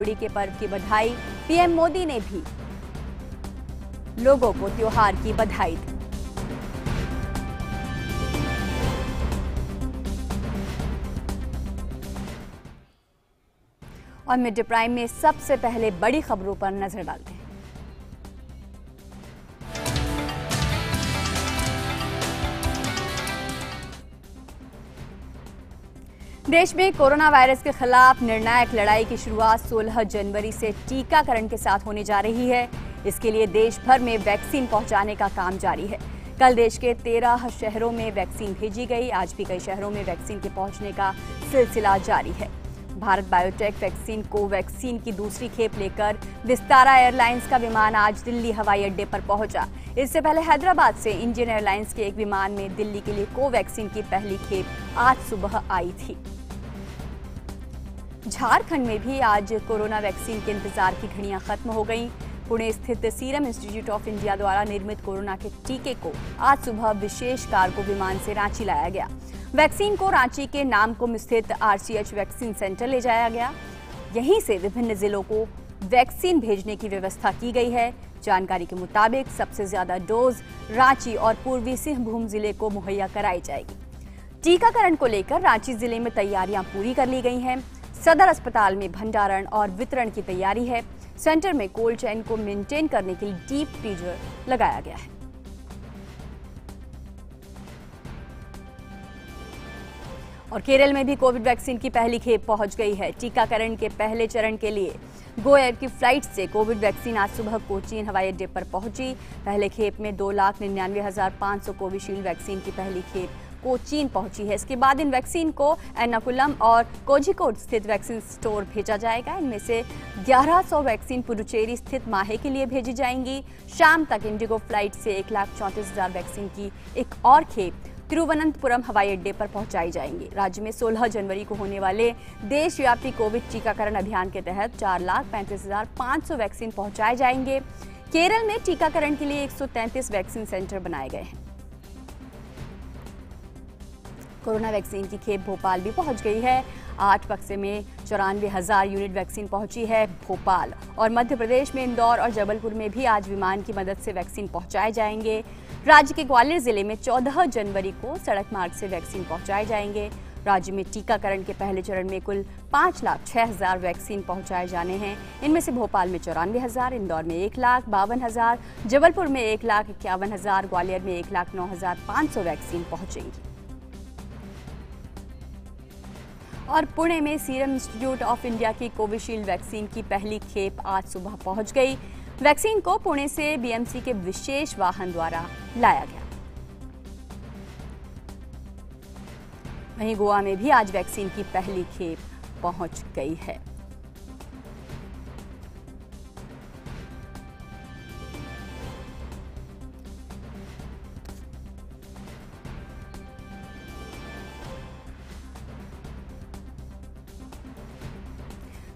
लोहड़ी के पर्व की बधाई। पीएम मोदी ने भी लोगों को त्योहार की बधाई दी। और मिड डे प्राइम में सबसे पहले बड़ी खबरों पर नजर डालते हैं। देश में कोरोना वायरस के खिलाफ निर्णायक लड़ाई की शुरुआत 16 जनवरी से टीकाकरण के साथ होने जा रही है। इसके लिए देश भर में वैक्सीन पहुंचाने का काम जारी है। कल देश के 13 शहरों में वैक्सीन भेजी गई। आज भी कई शहरों में वैक्सीन के पहुंचने का सिलसिला जारी है। भारत बायोटेक वैक्सीन कोवैक्सीन की दूसरी खेप लेकर विस्तारा एयरलाइंस का विमान आज दिल्ली हवाई अड्डे पर पहुंचा। इससे पहले हैदराबाद से इंडियन एयरलाइंस के एक विमान में दिल्ली के लिए कोवैक्सीन की पहली खेप आज सुबह आई थी। झारखंड में भी आज कोरोना वैक्सीन के इंतजार की घड़ियां खत्म हो गईं। पुणे स्थित सीरम इंस्टीट्यूट ऑफ इंडिया द्वारा निर्मित कोरोना के टीके को आज सुबह विशेष कार्गो विमान से रांची लाया गया। वैक्सीन को रांची के नामकुम स्थित आरसीएच वैक्सीन सेंटर ले जाया गया। यहीं से विभिन्न जिलों को वैक्सीन भेजने की व्यवस्था की गई है। जानकारी के मुताबिक सबसे ज्यादा डोज रांची और पूर्वी सिंहभूम जिले को मुहैया कराई जाएगी। टीकाकरण को लेकर रांची जिले में तैयारियां पूरी कर ली गई हैं। सदर अस्पताल में भंडारण और वितरण की तैयारी है। सेंटर में कोल्ड चेन को मेंटेन करने के लिए डीप फ्रीजर लगाया गया है। और केरल में भी कोविड वैक्सीन की पहली खेप पहुंच गई है। टीकाकरण के पहले चरण के लिए गो एयर की फ्लाइट से कोविड वैक्सीन आज सुबह कोचीन हवाई अड्डे पर पहुंची। पहले खेप में 2,99,500 कोविशील्ड वैक्सीन की पहली खेप कोचीन पहुंची है। इसके बाद इन वैक्सीन को एर्नाकुलम और कोझिकोड स्थित वैक्सीन स्टोर भेजा जाएगा। इनमें से 1100 वैक्सीन पुडुचेरी स्थित माहे के लिए भेजी जाएंगी। शाम तक इंडिगो फ्लाइट से 1,34,000 वैक्सीन की एक और खेप तिरुवनंतपुरम हवाई अड्डे पर पहुंचाई जाएंगी। राज्य में 16 जनवरी को होने वाले देशव्यापी कोविड टीकाकरण अभियान के तहत 4,35,500 वैक्सीन पहुंचाए जाएंगे। केरल में टीकाकरण के लिए 133 वैक्सीन सेंटर बनाए गए हैं। कोरोना वैक्सीन की खेप भोपाल भी पहुंच गई है। 8 बक्से में 94,000 यूनिट वैक्सीन पहुंची है। भोपाल और मध्य प्रदेश में इंदौर और जबलपुर में भी आज विमान की मदद से वैक्सीन पहुंचाए जाएंगे। राज्य के ग्वालियर जिले में 14 जनवरी को सड़क मार्ग से वैक्सीन पहुंचाए जाएंगे। राज्य में टीकाकरण के पहले चरण में कुल 5,06,000 वैक्सीन पहुंचाए जाने हैं। इनमें से भोपाल में 94,000, इंदौर में 1,52,000, जबलपुर में 1,51,000, ग्वालियर में 1,09,500 वैक्सीन पहुंचेंगी। और पुणे में सीरम इंस्टीट्यूट ऑफ इंडिया की कोविशील्ड वैक्सीन की पहली खेप आज सुबह पहुंच गई। वैक्सीन को पुणे से बीएमसी के विशेष वाहन द्वारा लाया गया। वहीं गोवा में भी आज वैक्सीन की पहली खेप पहुंच गई है।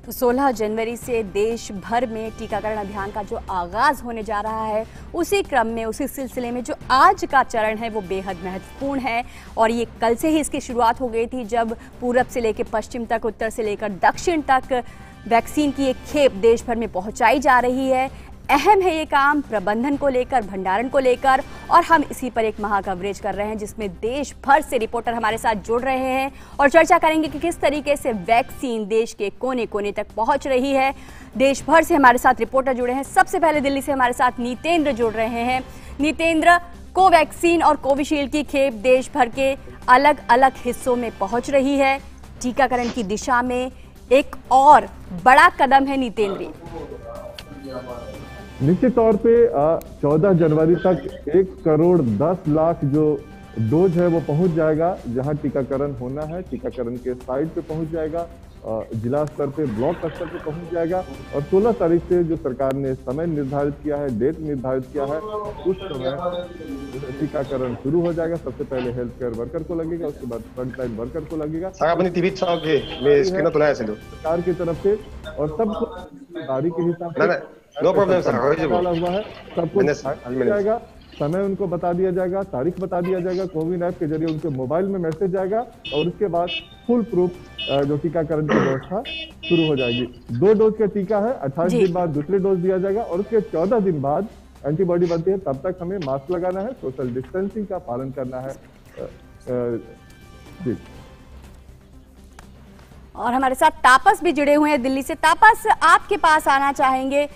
तो 16 जनवरी से देश भर में टीकाकरण अभियान का जो आगाज होने जा रहा है, उसी क्रम में उसी सिलसिले में जो आज का चरण है वो बेहद महत्वपूर्ण है। और ये कल से ही इसकी शुरुआत हो गई थी, जब पूरब से लेकर पश्चिम तक, उत्तर से लेकर दक्षिण तक वैक्सीन की एक खेप देश भर में पहुंचाई जा रही है। अहम है ये काम प्रबंधन को लेकर, भंडारण को लेकर, और हम इसी पर एक महा कवरेज कर रहे हैं जिसमें देश भर से रिपोर्टर हमारे साथ जुड़ रहे हैं और चर्चा करेंगे कि किस तरीके से वैक्सीन देश के कोने कोने तक पहुंच रही है। देश भर से हमारे साथ रिपोर्टर जुड़े हैं। सबसे पहले दिल्ली से हमारे साथ नीतेंद्र जुड़ रहे हैं। नीतेंद्र, कोवैक्सीन और कोविशील्ड की खेप देश भर के अलग अलग हिस्सों में पहुंच रही है। टीकाकरण की दिशा में एक और बड़ा कदम है नीतेंद्र। निश्चित तौर पे 14 जनवरी तक 1,10,00,000 जो डोज है वो पहुंच जाएगा। जहां टीकाकरण होना है, टीकाकरण के साइट पे पहुंच जाएगा, जिला स्तर पे, ब्लॉक स्तर पे पहुंच जाएगा। और 16 तारीख से जो सरकार ने समय निर्धारित किया है, डेट निर्धारित किया है, उस समय टीकाकरण शुरू हो जाएगा। सबसे पहले हेल्थ केयर वर्कर को लगेगा, उसके बाद फ्रंटलाइन वर्कर को लगेगा सरकार की तरफ से। और सबको गाड़ी के हिसाब से No problem, sir. डाला हुआ है, सबको जाएगा। समय उनको बता दिया जाएगा, तारीख बता दिया जाएगा, कोविन ऐप के जरिए उनके मोबाइल में मैसेज जाएगा और उसके बाद फुल प्रूफ जो टीकाकरण की व्यवस्था शुरू हो जाएगी। 2 डोज का टीका है, 28 दिन बाद दूसरी डोज दिया जाएगा और उसके 14 दिन बाद एंटीबॉडी बनती है। तब तक हमें मास्क लगाना है, सोशल डिस्टेंसिंग का पालन करना है। जी। और हमारे साथ तापस भी जुड़े हुए हैं दिल्ली से। तापस, आपके पास आना चाहेंगे,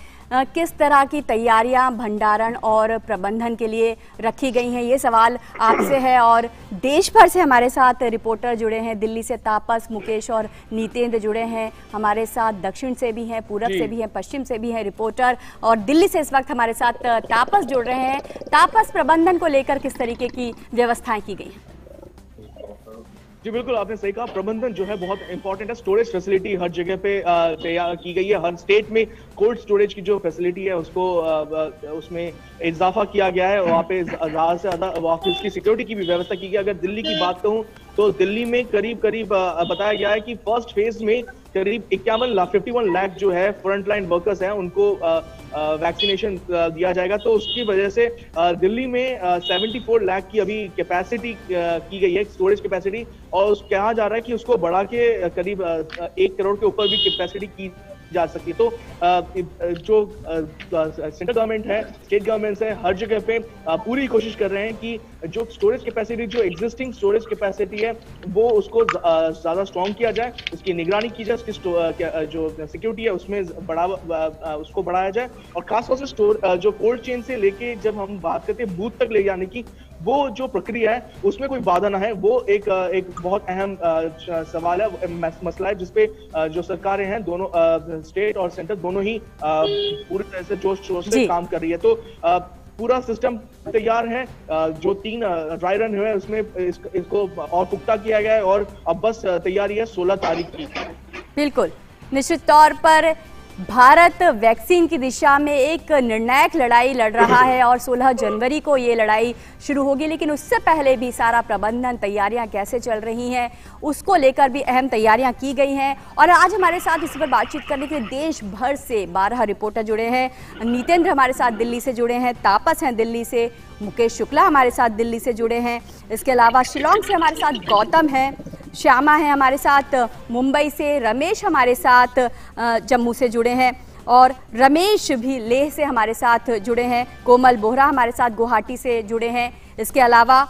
किस तरह की तैयारियां भंडारण और प्रबंधन के लिए रखी गई हैं, ये सवाल आपसे है। और देश भर से हमारे साथ रिपोर्टर जुड़े हैं, दिल्ली से तापस, मुकेश और नीतेंद्र जुड़े हैं हमारे साथ, दक्षिण से भी हैं, पूरब से भी हैं, पश्चिम से भी हैं रिपोर्टर, और दिल्ली से इस वक्त हमारे साथ तापस जुड़ रहे हैं। तापस, प्रबंधन को लेकर किस तरीके की व्यवस्थाएं की गई हैं? जी बिल्कुल, आपने सही कहा, प्रबंधन जो है बहुत इंपॉर्टेंट है। स्टोरेज फैसिलिटी हर जगह पे तैयार की गई है। हर स्टेट में कोल्ड स्टोरेज की जो फैसिलिटी है उसको उसमें इजाफा किया गया है। वहाँ पे ज्यादा से ज्यादा उसकी सिक्योरिटी की भी व्यवस्था की गई है। अगर दिल्ली की बात कहूँ तो दिल्ली में करीब बताया गया है कि फर्स्ट फेज में करीब 51 लाख जो है फ्रंट लाइन वर्कर्स हैं उनको वैक्सीनेशन दिया जाएगा। तो उसकी वजह से दिल्ली में 74 लाख की अभी कैपेसिटी की गई है, स्टोरेज कैपेसिटी, और कहा जा रहा है कि उसको बढ़ा के करीब 1 करोड़ के ऊपर भी कैपेसिटी की जा सकती है। तो जो सेंट्रल गवर्नमेंट है, स्टेट गवर्नमेंट है, हर जगह पे पूरी कोशिश कर रहे हैं कि जो स्टोरेज कैपेसिटी, जो एग्जिस्टिंग स्टोरेज कैपेसिटी है वो उसको ज्यादा स्ट्रॉन्ग किया जाए, उसकी निगरानी की जाए, उसकी जो सिक्योरिटी है उसमें उसको बढ़ाया जाए। और खासतौर से जो कोल्ड चेन से लेके जब हम बात करते हैं बूथ तक ले जाने की, वो जो प्रक्रिया है उसमें कोई बाधा ना है, वो एक बहुत अहम सवाल है, मसला है, जिसपे जो सरकारें हैं दोनों स्टेट और सेंटर दोनों ही पूरी तरह से जोश शोर से काम कर रही है। तो पूरा सिस्टम तैयार है। जो 3 ड्राई रन हुए उसमें इसको और पुख्ता किया गया है और अब बस तैयारी है 16 तारीख की। बिल्कुल, निश्चित तौर पर भारत वैक्सीन की दिशा में एक निर्णायक लड़ाई लड़ रहा है और 16 जनवरी को ये लड़ाई शुरू होगी। लेकिन उससे पहले भी सारा प्रबंधन, तैयारियां कैसे चल रही हैं, उसको लेकर भी अहम तैयारियां की गई हैं। और आज हमारे साथ इस पर बातचीत करने के लिए देश भर से 12 रिपोर्टर जुड़े हैं। नीतेंद्र हमारे साथ दिल्ली से जुड़े हैं, तापस हैं दिल्ली से, मुकेश शुक्ला हमारे साथ दिल्ली से जुड़े हैं, इसके अलावा शिलोंग से हमारे साथ गौतम हैं, श्यामा है हमारे साथ मुंबई से, रमेश हमारे साथ जम्मू से जुड़े हैं और रमेश भी लेह से हमारे साथ जुड़े हैं, कोमल बोहरा हमारे साथ गुवाहाटी से जुड़े हैं, इसके अलावा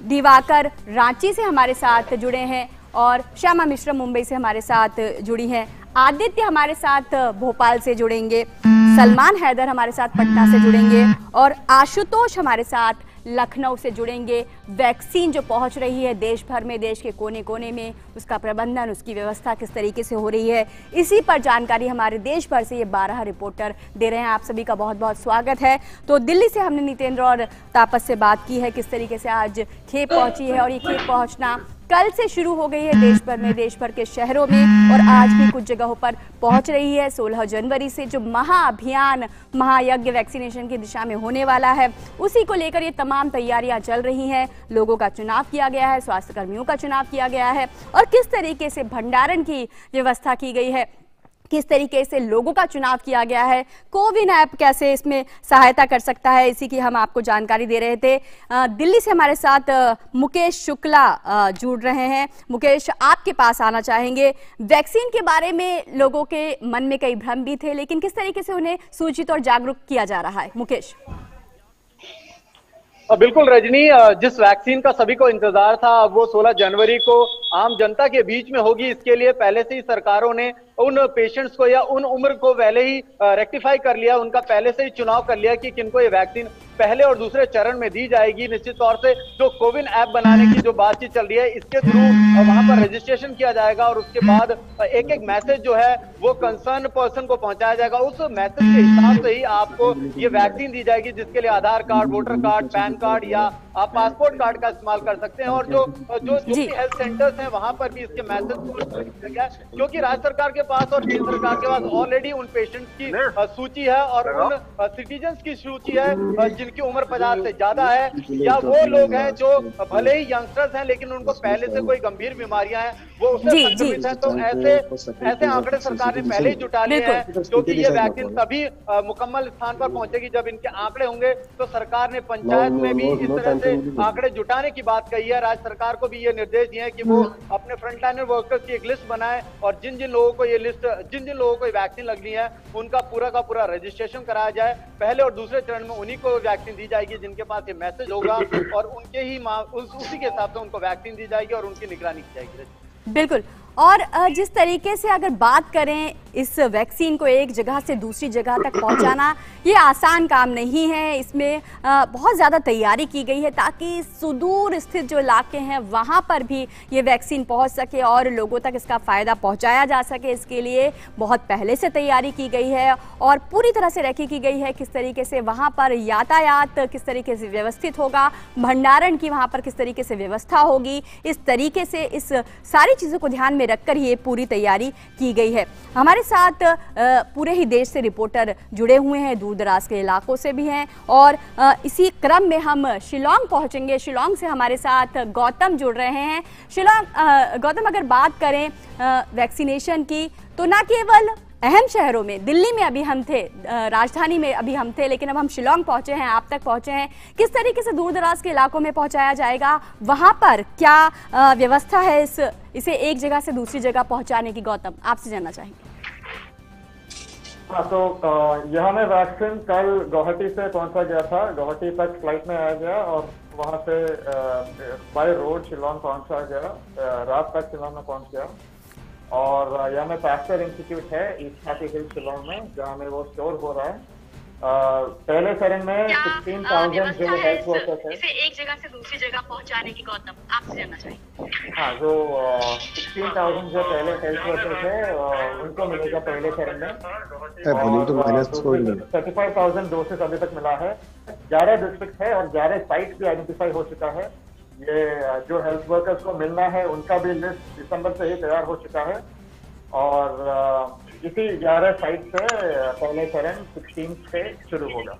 दिवाकर रांची से हमारे साथ जुड़े हैं और श्यामा मिश्रा मुंबई से हमारे साथ जुड़ी हैं, आदित्य हमारे साथ भोपाल से जुड़ेंगे, सलमान हैदर हमारे साथ पटना से जुड़ेंगे और आशुतोष हमारे साथ लखनऊ से जुड़ेंगे। वैक्सीन जो पहुंच रही है देश भर में, देश के कोने कोने में, उसका प्रबंधन, उसकी व्यवस्था किस तरीके से हो रही है, इसी पर जानकारी हमारे देश भर से ये 12 रिपोर्टर दे रहे हैं। आप सभी का बहुत बहुत स्वागत है। तो दिल्ली से हमने नीतेंद्र और तापस से बात की है किस तरीके से आज खेप पहुंची है और ये खेप पहुंचना कल से शुरू हो गई है देश भर में, देश भर के शहरों में, और आज भी कुछ जगहों पर पहुंच रही है। 16 जनवरी से जो महाअभियान, महायज्ञ वैक्सीनेशन की दिशा में होने वाला है, उसी को लेकर ये तमाम तैयारियां चल रही हैं। लोगों का चुनाव किया गया है, स्वास्थ्य कर्मियों का चुनाव किया गया है और किस तरीके से भंडारण की व्यवस्था की गई है, किस तरीके से लोगों का चुनाव किया गया है, कोविन ऐप कैसे इसमें सहायता कर सकता है, इसी की हम आपको जानकारी दे रहे थे। दिल्ली से हमारे साथ मुकेश शुक्ला जुड़ रहे हैं। मुकेश, आपके पास आना चाहेंगे। वैक्सीन के बारे में लोगों के मन में कई भ्रम भी थे, लेकिन किस तरीके से उन्हें सूचित और जागरूक किया जा रहा है? मुकेश। बिल्कुल रजनी, जिस वैक्सीन का सभी को इंतजार था वो 16 जनवरी को आम जनता के बीच में होगी। इसके लिए पहले से ही सरकारों ने उन पेशेंट्स को या उन उम्र को पहले ही रेक्टिफाई कर लिया, उनका पहले से ही चुनाव कर लिया कि किनको ये वैक्सीन पहले और दूसरे चरण में दी जाएगी। निश्चित तौर से जो कोविन ऐप बनाने की जो बातचीत चल रही है, इसके थ्रू वहां पर रजिस्ट्रेशन किया जाएगा और उसके बाद एक एक मैसेज जो है वो कंसर्न पर्सन को पहुंचाया जाएगा। उस मैसेज के हिसाब से ही आपको ये वैक्सीन दी जाएगी, जिसके लिए Aadhaar card, voter card, PAN card या आप पासपोर्ट कार्ड का इस्तेमाल कर सकते हैं। और जो भी हेल्थ सेंटर्स हैं वहां पर भी इसके मैसेज को गया, क्योंकि राज्य सरकार के पास और केंद्र सरकार के पास ऑलरेडी उन पेशेंट्स की सूची है और उन सिटीजन्स की सूची है जिनकी उम्र 50 से ज्यादा है, या वो लोग हैं जो भले ही यंगस्टर्स हैं लेकिन उनको पहले से कोई गंभीर बीमारियां हैं, वो उससे संक्रमित हैं। तो ऐसे आंकड़े सरकार ने पहले ही जुटा लिए हैं, क्योंकि ये वैक्सीन तभी मुकम्मल स्थान पर पहुंचेगी जब इनके आंकड़े होंगे। तो सरकार ने पंचायत में भी इस तरह से आंकड़े जुटाने की बात कही है। राज्य सरकार को भी ये निर्देश दिए हैं कि वो अपने फ्रंटलाइनर वर्कर्स की एक लिस्ट बनाए और जिन जिन लोगों को वैक्सीन लगनी है उनका पूरा का पूरा रजिस्ट्रेशन कराया जाए। पहले और दूसरे चरण में उन्हीं को वैक्सीन दी जाएगी जिनके पास ये मैसेज होगा, और उनके ही उसी के हिसाब से उनको वैक्सीन दी जाएगी और उनकी निगरानी की जाएगी। बिल्कुल। और जिस तरीके से अगर बात करें इस वैक्सीन को एक जगह से दूसरी जगह तक पहुंचाना, ये आसान काम नहीं है। इसमें बहुत ज़्यादा तैयारी की गई है ताकि सुदूर स्थित जो इलाके हैं वहां पर भी ये वैक्सीन पहुंच सके और लोगों तक इसका फ़ायदा पहुंचाया जा सके। इसके लिए बहुत पहले से तैयारी की गई है और पूरी तरह से रेकी की गई है किस तरीके से वहाँ पर यातायात किस तरीके से व्यवस्थित होगा, भंडारण की वहाँ पर किस तरीके से व्यवस्था होगी। इस तरीके से इस सारी चीज़ों को ध्यान में रखकर ये पूरी तैयारी की गई है। हमारे साथ पूरे ही देश से रिपोर्टर जुड़े हुए हैं, दूर दराज के इलाकों से भी हैं, और इसी क्रम में हम शिलांग पहुंचेंगे। शिलांग से हमारे साथ गौतम जुड़ रहे हैं। शिलांग, गौतम, अगर बात करें वैक्सीनेशन की तो न केवल अहम शहरों में, दिल्ली में अभी हम थे, राजधानी में अभी हम थे, लेकिन अब हम शिलांग पहुंचे हैं, आप तक पहुंचे हैं। किस तरीके से दूर दराज के इलाकों में पहुंचाया जाएगा, वहां पर क्या व्यवस्था है इसे एक जगह से दूसरी जगह पहुंचाने की? गौतम, आपसे जानना चाहेंगे। हाँ, तो यहाँ में वैक्सीन कल गुवाहाटी से पहुंचा गया था। गुवाहाटी तक फ्लाइट में आया गया और वहाँ से बाय रोड शिलांग पहुंचा गया। रात तक शिलांग में पहुंच गया। और यहाँ में पैस्टर इंस्टीट्यूट है ईस्ट हैप्पी हिल शिलांग में, जहाँ में वो स्टोर हो रहा है। पहले चरण में 16,000 जो हेल्थ वर्कर्स है, इसे एक जगह से दूसरी जगह पहुंचाने की, गौतम, आपसे जानना चाहिए। हाँ, जो 16,000 जो पहले हेल्थ वर्कर्स है उनको मिलेगा पहले चरण में। 35,000 डोसेस अभी तक मिला है। 11 डिस्ट्रिक्ट है और 11 साइट भी आइडेंटिफाई हो चुका है। ये जो हेल्थ वर्कर्स को मिलना है उनका भी लिस्ट दिसंबर से ही तैयार हो चुका है और इसी 11 साइट से पहले चरण 16 से शुरू होगा।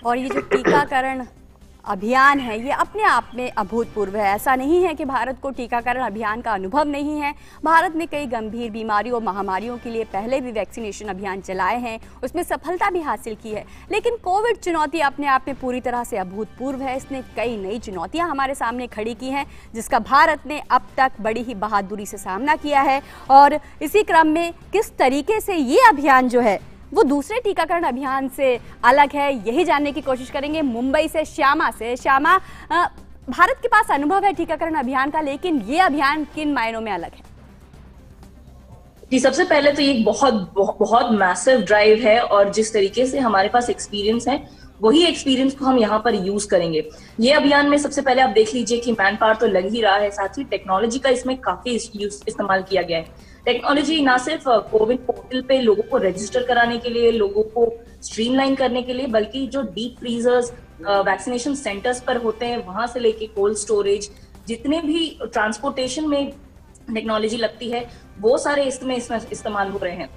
और ये जो टीकाकरण अभियान है ये अपने आप में अभूतपूर्व है। ऐसा नहीं है कि भारत को टीकाकरण अभियान का अनुभव नहीं है। भारत ने कई गंभीर बीमारियों और महामारियों के लिए पहले भी वैक्सीनेशन अभियान चलाए हैं, उसमें सफलता भी हासिल की है। लेकिन कोविड चुनौती अपने आप में पूरी तरह से अभूतपूर्व है। इसने कई नई चुनौतियां हमारे सामने खड़ी की हैं जिसका भारत ने अब तक बड़ी ही बहादुरी से सामना किया है। और इसी क्रम में किस तरीके से ये अभियान जो है वो दूसरे टीकाकरण अभियान से अलग है, यही जानने की कोशिश करेंगे मुंबई से श्यामा से। श्यामा, भारत के पास अनुभव है टीकाकरण अभियान का, लेकिन ये अभियान किन मायनों में अलग है? जी, सबसे पहले तो ये बहुत मैसिव ड्राइव है और जिस तरीके से हमारे पास एक्सपीरियंस है वही एक्सपीरियंस को हम यहाँ पर यूज करेंगे। ये अभियान में सबसे पहले आप देख लीजिए कि मैन पावर तो लग ही रहा है, साथ ही टेक्नोलॉजी का इसमें काफी इस्तेमाल किया गया है। टेक्नोलॉजी ना सिर्फ कोविन पोर्टल पे लोगों को रजिस्टर कराने के लिए, लोगों को स्ट्रीमलाइन करने के लिए, बल्कि जो डीप फ्रीजर्स वैक्सीनेशन सेंटर्स पर होते हैं वहां से लेके कोल्ड स्टोरेज, जितने भी ट्रांसपोर्टेशन में टेक्नोलॉजी लगती है वो सारे इसमें इस्तेमाल हो रहे हैं।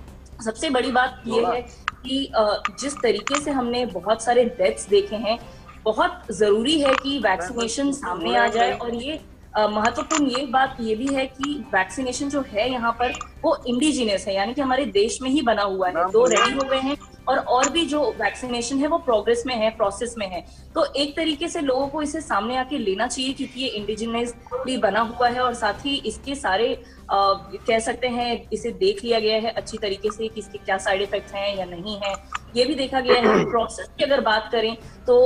सबसे बड़ी बात ये है कि जिस तरीके से हमने बहुत सारे डेथ्स देखे हैं, बहुत जरूरी है कि वैक्सीनेशन सामने आ जाए। और ये महत्वपूर्ण ये बात ये भी है कि वैक्सीनेशन जो है यहाँ पर वो इंडिजिनियस है, यानी कि हमारे देश में ही बना हुआ है। 2 रेडी हो गए हैं और भी जो वैक्सीनेशन है वो प्रोग्रेस में है, प्रोसेस में है। तो एक तरीके से लोगों को इसे सामने आके लेना चाहिए क्योंकि ये इंडिजिनियसली बना हुआ है और साथ ही इसके सारे कह सकते हैं इसे देख लिया गया है अच्छी तरीके से कि इसके क्या साइड इफेक्ट्स हैं या नहीं है, ये भी देखा गया है। प्रोसेस की अगर बात करें तो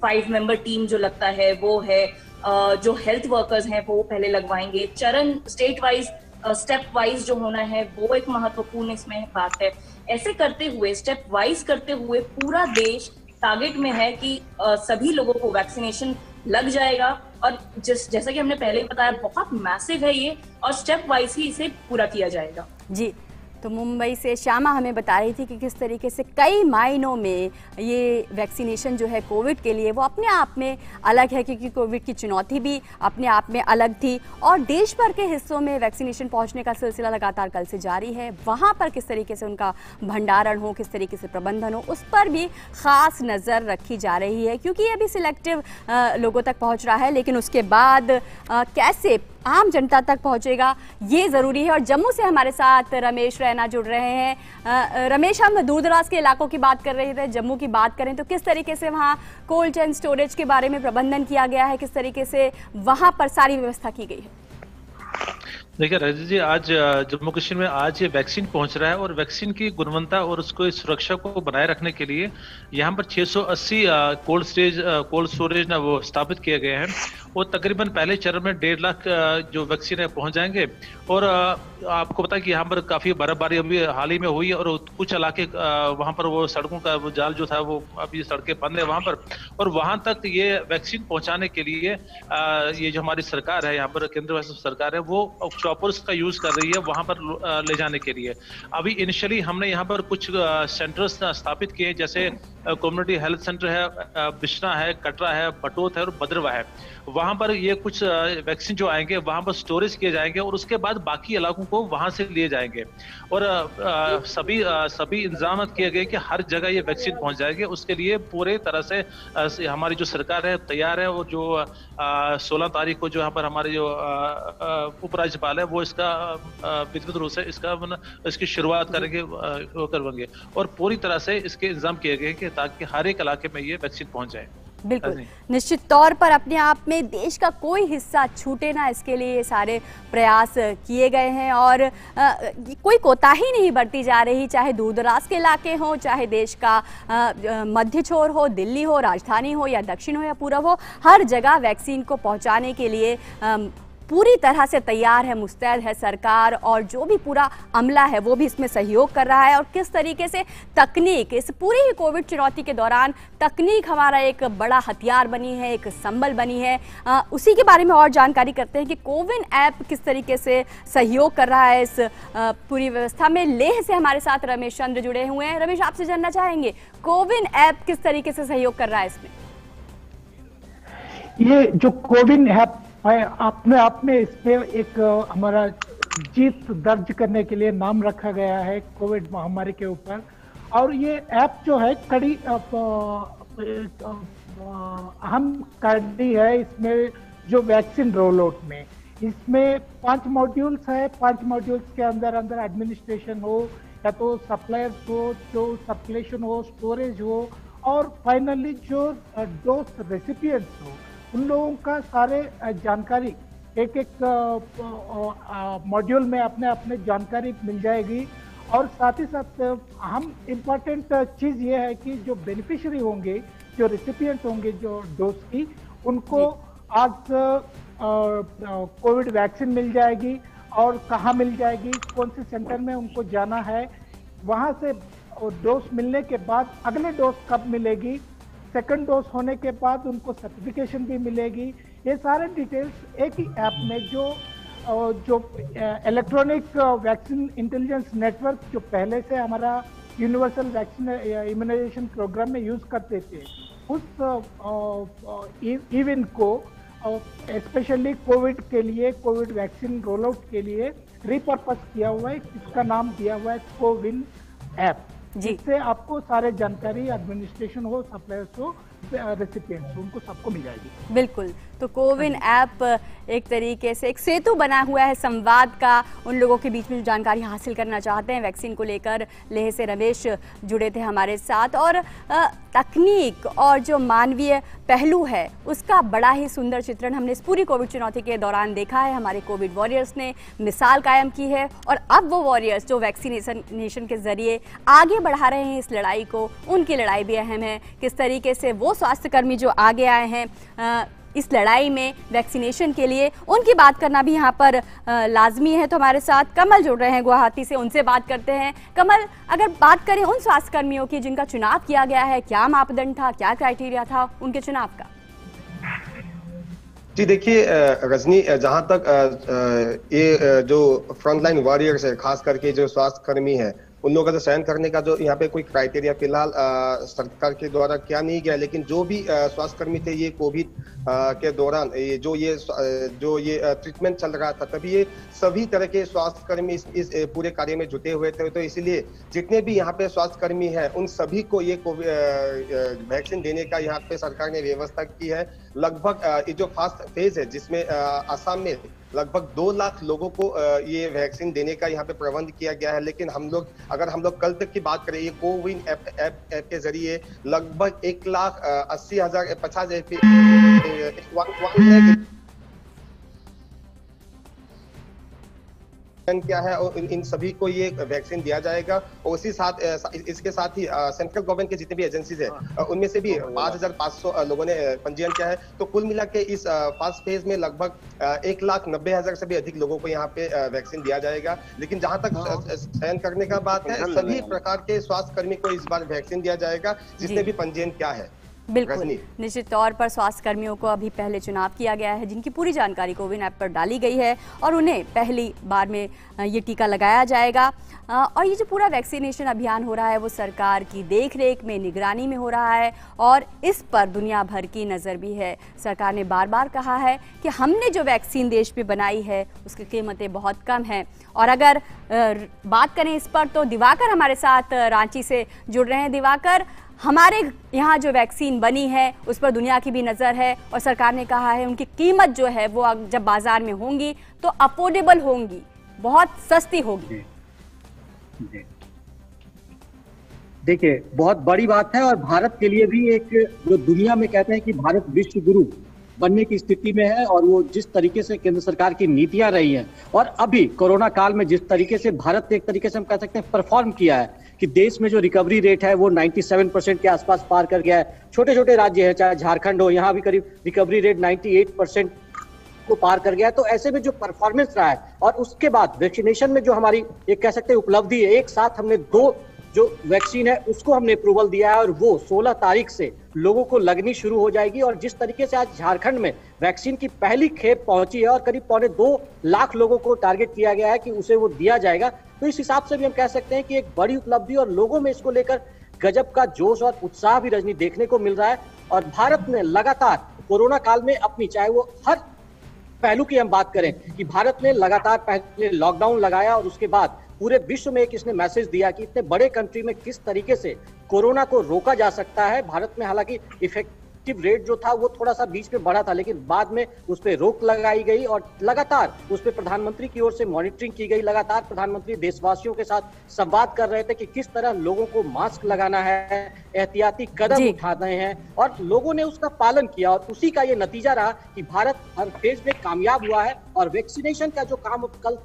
5 मेंबर टीम जो लगता है वो है, जो हेल्थ वर्कर्स हैं वो पहले लगवाएंगे। चरण स्टेट वाइज स्टेप वाइज जो होना है वो एक महत्वपूर्ण इसमें बात है। ऐसे करते हुए स्टेप वाइज करते हुए पूरा देश टारगेट में है कि सभी लोगों को वैक्सीनेशन लग जाएगा। और जैसा कि हमने पहले बताया बहुत मैसिव है ये और स्टेप वाइज ही इसे पूरा किया जाएगा। जी, तो मुंबई से श्यामा हमें बता रही थी कि किस तरीके से कई मायनों में ये वैक्सीनेशन जो है कोविड के लिए वो अपने आप में अलग है, क्योंकि कोविड की चुनौती भी अपने आप में अलग थी और देश भर के हिस्सों में वैक्सीनेशन पहुंचने का सिलसिला लगातार कल से जारी है। वहां पर किस तरीके से उनका भंडारण हो, किस तरीके से प्रबंधन हो, उस पर भी खास नज़र रखी जा रही है, क्योंकि ये अभी सिलेक्टिव लोगों तक पहुँच रहा है, लेकिन उसके बाद कैसे आम जनता तक पहुंचेगा ये ज़रूरी है। और जम्मू से हमारे साथ रमेश रैना जुड़ रहे हैं। रमेश, हम दूर दराज के इलाकों की बात कर रहे थे, जम्मू की बात करें तो किस तरीके से वहाँ कोल्ड चेन स्टोरेज के बारे में प्रबंधन किया गया है, किस तरीके से वहाँ पर सारी व्यवस्था की गई है? देखिए राजीव जी, आज जम्मू कश्मीर में आज ये वैक्सीन पहुंच रहा है और वैक्सीन की गुणवत्ता और उसको सुरक्षा को बनाए रखने के लिए यहाँ पर 680 कोल्ड स्टोरेज ना वो स्थापित किए गए हैं और तकरीबन पहले चरण में 1.5 लाख जो वैक्सीन है पहुंच जाएंगे। और आपको पता है कि यहाँ पर काफी बर्फबारी अभी हाल ही में हुई और कुछ इलाके वहाँ पर वो सड़कों का वो जाल जो था वो अभी सड़कें बंद है वहाँ पर, और वहाँ तक ये वैक्सीन पहुँचाने के लिए ये जो हमारी सरकार है यहाँ पर केंद्र सरकार है वो चॉपर्स का यूज कर रही है वहां पर ले जाने के लिए। अभी इनिशियली हमने यहाँ पर कुछ सेंटर्स स्थापित किए, जैसे कम्युनिटी हेल्थ सेंटर है, बिश्ना है, कटरा है, बटोत है और भद्रवाह है। वहां पर ये कुछ वैक्सीन जो आएंगे वहां पर स्टोरेज किए जाएंगे और उसके बाद बाकी इलाकों को वहां से लिए जाएंगे और सभी इंतजाम किए गए कि हर जगह ये वैक्सीन पहुंच जाएगी। उसके लिए पूरे तरह से हमारी जो सरकार है तैयार है और जो 16 तारीख को जो यहाँ पर हमारे जो उपराज्यपाल है वो इसका विधिवत रूप से इसकी शुरुआत करवाएंगे और पूरी तरह से इसके इंतजाम किए गए कि ताकि हर एक इलाके में ये वैक्सीन पहुंच जाए। बिल्कुल, निश्चित तौर पर अपने आप में देश का कोई हिस्सा छूटे ना, इसके लिए ये सारे प्रयास किए गए हैं और कोई कोताही नहीं बरती जा रही, चाहे दूर दराज के इलाके हों, चाहे देश का मध्य छोर हो, दिल्ली हो, राजधानी हो या दक्षिण हो या पूरब हो, हर जगह वैक्सीन को पहुंचाने के लिए पूरी तरह से तैयार है, मुस्तैद है सरकार और जो भी पूरा अमला है वो भी इसमें सहयोग कर रहा है। और किस तरीके से तकनीक इस पूरी कोविड चुनौती के दौरान तकनीक हमारा एक बड़ा हथियार बनी है, एक संबल बनी है, उसी के बारे में और जानकारी करते हैं कि कोविन ऐप किस तरीके से सहयोग कर रहा है इस पूरी व्यवस्था में। लेह से हमारे साथ रमेश चंद्र जुड़े हुए हैं। रमेश, आपसे जानना चाहेंगे कोविन ऐप किस तरीके से सहयोग कर रहा है इसमें? ये जो कोविन ऐप अपने आप में इस पे एक हमारा जीत दर्ज करने के लिए नाम रखा गया है कोविड महामारी के ऊपर। और ये ऐप जो है कड़ी अहम कड़ी है इसमें जो वैक्सीन रोल आउट में। इसमें 5 मॉड्यूल्स है, 5 मॉड्यूल्स के अंदर एडमिनिस्ट्रेशन हो या तो सप्लायर्स हो, जो सर्कुलेशन हो, स्टोरेज हो और फाइनली जो डोज रेसिपिएंट्स हो, उन लोगों का सारे जानकारी एक मॉड्यूल में अपने जानकारी मिल जाएगी। और साथ ही साथ हम इम्पोर्टेंट चीज़ ये है कि जो बेनिफिशियरी होंगे, जो रेसिपिएंट होंगे जो डोज की, उनको आज कोविड वैक्सीन मिल जाएगी और कहाँ मिल जाएगी, कौन से सेंटर में उनको जाना है, वहाँ से डोज मिलने के बाद अगले डोज कब मिलेगी, सेकंड डोज होने के बाद उनको सर्टिफिकेशन भी मिलेगी। ये सारे डिटेल्स एक ही ऐप में जो इलेक्ट्रॉनिक वैक्सीन इंटेलिजेंस नेटवर्क जो पहले से हमारा यूनिवर्सल वैक्सीन इम्यूनाइजेशन प्रोग्राम में यूज करते थे, उस इवेंट को स्पेशली कोविड के लिए, कोविड वैक्सीन रोल आउट के लिए रिपर्पस किया हुआ है। इसका नाम दिया हुआ है कोविन ऐप, जिससे आपको सारे जानकारी एडमिनिस्ट्रेशन हो, सप्लायर्स हो, रेसिपिएंट्स हो, उनको सबको मिल जाएगी। बिल्कुल, तो कोविन ऐप एक तरीके से एक सेतु बना हुआ है संवाद का उन लोगों के बीच में जो जानकारी हासिल करना चाहते हैं वैक्सीन को लेकर। लेह से रमेश जुड़े थे हमारे साथ और तकनीक और जो मानवीय पहलू है उसका बड़ा ही सुंदर चित्रण हमने इस पूरी कोविड चुनौती के दौरान देखा है। हमारे कोविड वॉरियर्स ने मिसाल कायम की है और अब वो वॉरियर्स जो वैक्सीनेशन के जरिए आगे बढ़ा रहे हैं इस लड़ाई को, उनकी लड़ाई भी अहम है। किस तरीके से वो स्वास्थ्यकर्मी जो आगे आए हैं इस लड़ाई में वैक्सीनेशन के लिए, उनकी बात करना भी यहाँ पर लाजमी है। तो हमारे साथ कमल जुड़ रहे हैं गुवाहाटी से, उनसे बात करते हैं। कमल, अगर बात करें उन स्वास्थ्यकर्मियों की जिनका चुनाव किया गया है, क्या मापदंड था, क्या क्राइटेरिया था उनके चुनाव का? जी देखिए रजनी, जहां तक ये जो फ्रंटलाइन वॉरियर्स है, खास करके जो स्वास्थ्य कर्मी है, उन लोगों का सहन करने का जो यहाँ पे कोई क्राइटेरिया फिलहाल सरकार के द्वारा क्या नहीं गया, लेकिन जो भी स्वास्थ्य कर्मी थे ये कोविड के दौरान जो ये ट्रीटमेंट चल रहा था, तभी ये सभी तरह के स्वास्थ्य कर्मी इस पूरे कार्य में जुटे हुए थे। तो इसलिए जितने भी यहाँ पे स्वास्थ्य कर्मी हैं उन सभी को ये वैक्सीन देने का यहाँ पे सरकार ने व्यवस्था की है। लगभग ये जो फर्स्ट फेज है जिसमें असम में लगभग 2 लाख लोगों को ये वैक्सीन देने का यहाँ पे प्रबंध किया गया है। लेकिन अगर हम लोग कल तक की बात करें, ये कोविन ऐप के जरिए लगभग 1,80,50 क्या है और इन सभी को ये वैक्सीन दिया जाएगा। और उसी साथ इसके साथ ही सेंट्रल गवर्नमेंट के जितने भी एजेंसीज है उनमें से भी 5,500 लोगों ने पंजीयन किया है। तो कुल मिला के इस फर्स्ट फेज में लगभग 1,90,000 से भी अधिक लोगों को यहाँ पे वैक्सीन दिया जाएगा। लेकिन जहां तक सहन करने का बात है, सभी प्रकार के स्वास्थ्य कर्मी को इस बार वैक्सीन दिया जाएगा जिसने भी पंजीयन किया है। बिल्कुल, निश्चित तौर पर स्वास्थ्य कर्मियों को अभी पहले चुनाव किया गया है, जिनकी पूरी जानकारी कोविन ऐप पर डाली गई है और उन्हें पहली बार में ये टीका लगाया जाएगा। और ये जो पूरा वैक्सीनेशन अभियान हो रहा है वो सरकार की देखरेख में, निगरानी में हो रहा है और इस पर दुनिया भर की नज़र भी है। सरकार ने बार बार कहा है कि हमने जो वैक्सीन देश में बनाई है उसकी कीमतें बहुत कम हैं। और अगर बात करें इस पर तो दिवाकर हमारे साथ रांची से जुड़ रहे हैं। दिवाकर, हमारे यहाँ जो वैक्सीन बनी है उस पर दुनिया की भी नज़र है और सरकार ने कहा है उनकी कीमत जो है वो जब बाजार में होंगी तो अफोर्डेबल होंगी, बहुत सस्ती होगी। देखिए, बहुत बड़ी बात है और भारत के लिए भी एक, जो दुनिया में कहते हैं कि भारत विश्व गुरु बनने की स्थिति में है और वो जिस तरीके से केंद्र सरकार की नीतियां रही हैं और अभी कोरोना काल में जिस तरीके से भारत ने एक तरीके से हम कह सकते हैं परफॉर्म किया है कि देश में जो रिकवरी रेट है वो 97% के आसपास पार कर गया है। छोटे छोटे राज्य हैं, चाहे झारखंड हो, यहाँ भी करीब रिकवरी रेट 98% को पार कर गया है। तो ऐसे में जो परफॉर्मेंस रहा है और उसके बाद वैक्सीनेशन में जो हमारी एक कह सकते हैं उपलब्धि है, एक साथ हमने 2 जो वैक्सीन है उसको हमने अप्रूवल दिया है और वो 16 तारीख से लोगों को लगनी शुरू हो जाएगी। और जिस तरीके से आज झारखंड में वैक्सीन की पहली खेप पहुंची है और करीब 2.25 लाख लोगों को टारगेट किया गया है कि उसे वो दिया जाएगा, तो इस हिसाब से भी हम कह सकते हैं कि एक बड़ी उपलब्धि और लोगों में इसको लेकर गजब का जोश और उत्साह भी रजनी देखने को मिल रहा है। और भारत ने लगातार कोरोना काल में अपनी, चाहे वो हर पहलू की हम बात करें कि भारत ने लगातार पहले लॉकडाउन लगाया और उसके बाद पूरे विश्व में एक इसने मैसेज दिया कि इतने बड़े कंट्री में किस तरीके से कोरोना को रोका जा सकता है। भारत में हालांकि इफेक्टिव रेट जो था वो थोड़ा सा बीच में बढ़ा था, लेकिन बाद में उस पर रोक लगाई गई और लगातार उस पर प्रधानमंत्री की ओर से मॉनिटरिंग की गई। लगातार प्रधानमंत्री देशवासियों के साथ संवाद कर रहे थे कि किस तरह लोगों को मास्क लगाना है, एहतियाती कदम उठा रहे हैं और लोगों ने उसका पालन किया और उसी का ये नतीजा रहा कि भारत हर फेज में कामयाब हुआ है। और वैक्सीनेशन का जो काम कल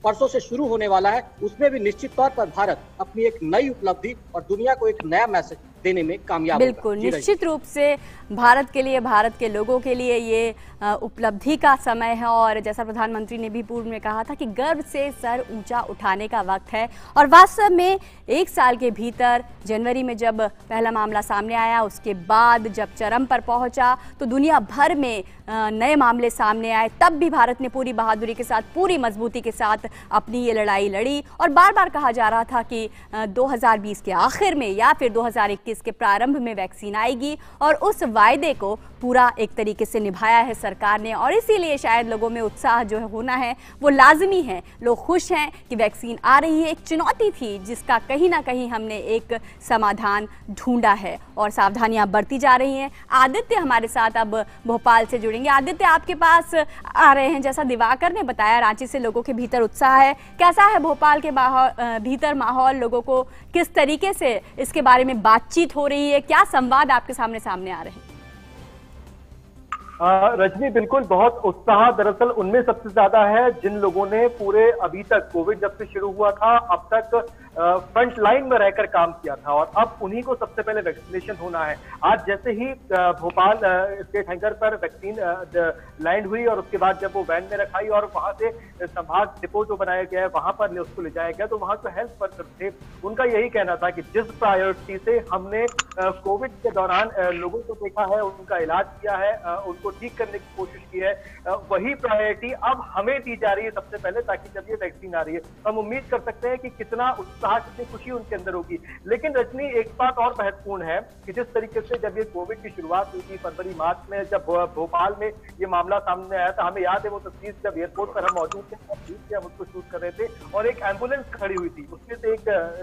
परसों से शुरू होने वाला है उसमें भी निश्चित तौर पर भारत अपनी एक नई उपलब्धि और दुनिया को एक नया मैसेज देने में कामयाब होगा। बिल्कुल, निश्चित रूप से भारत के लिए, भारत के लोगों के लिए ये उपलब्धि का समय है और जैसा प्रधानमंत्री ने भी पूर्व में कहा था कि गर्व से सर ऊंचा उठाने का वक्त है। और वास्तव में 1 साल के भीतर जनवरी में जब पहला मामला सामने आया, उसके बाद जब चरम पर पहुंचा तो दुनिया भर में नए मामले सामने आए, तब भी भारत ने पूरी बहादुरी के साथ, पूरी मजबूती के साथ अपनी ये लड़ाई लड़ी। और बार बार कहा जा रहा था कि 2020 के आखिर में या फिर 2021 के प्रारंभ में वैक्सीन आएगी और उस वायदे को पूरा एक तरीके से निभाया है सरकार ने। और इसीलिए शायद लोगों में उत्साह जो है होना है वो लाजमी है। लोग खुश हैं कि वैक्सीन आ रही है। एक चुनौती थी जिसका कहीं ना कहीं हमने एक समाधान ढूंढा है और सावधानियां बरती जा रही हैं। आदित्य हमारे साथ अब भोपाल से जुड़ेंगे। आदित्य, आपके पास आ रहे हैं। जैसा दिवाकर ने बताया, रांची से लोगों के भीतर उत्साह है। कैसा है भोपाल के भीतर माहौल? लोगों को किस तरीके से इसके बारे में बातचीत हो रही है? क्या संवाद आपके सामने आ रहे हैं? रजनी, बिल्कुल बहुत उत्साह दरअसल उनमें सबसे ज्यादा है जिन लोगों ने पूरे अभी तक कोविड जब से शुरू हुआ था अब तक फ्रंट लाइन में रहकर काम किया था और अब उन्हीं को सबसे पहले वैक्सीनेशन होना है। आज जैसे ही भोपाल स्टेट हैंगर पर वैक्सीन लैंड हुई और उसके बाद जब वो वैन में रखाई और वहां से संभाग डिपो जो बनाया गया है वहां पर उसको ले जाया गया, तो वहां जो हेल्थ वर्कर थे उनका यही कहना था कि जिस प्रायोरिटी से हमने कोविड के दौरान लोगों को देखा है, उनका इलाज किया है, उनको ठीक करने की कोशिश की है, वही प्रायोरिटी अब हमें दी जा रही है सबसे पहले, ताकि जब ये वैक्सीन आ रही है तो हम उम्मीद कर सकते हैं कि कितना उत्साह, कितनी खुशी उनके अंदर होगी। लेकिन रजनी, एक बात और महत्वपूर्ण है कि जिस तरीके से जब ये कोविड की शुरुआत हुई थी फरवरी मार्च में, जब भोपाल में ये मामला सामने आया था, हमें याद है वो तस्वीर जब एयरपोर्ट पर हम मौजूद थे, हम उसको शूट कर रहे थे और एक एम्बुलेंस खड़ी हुई थी, उसमें से एक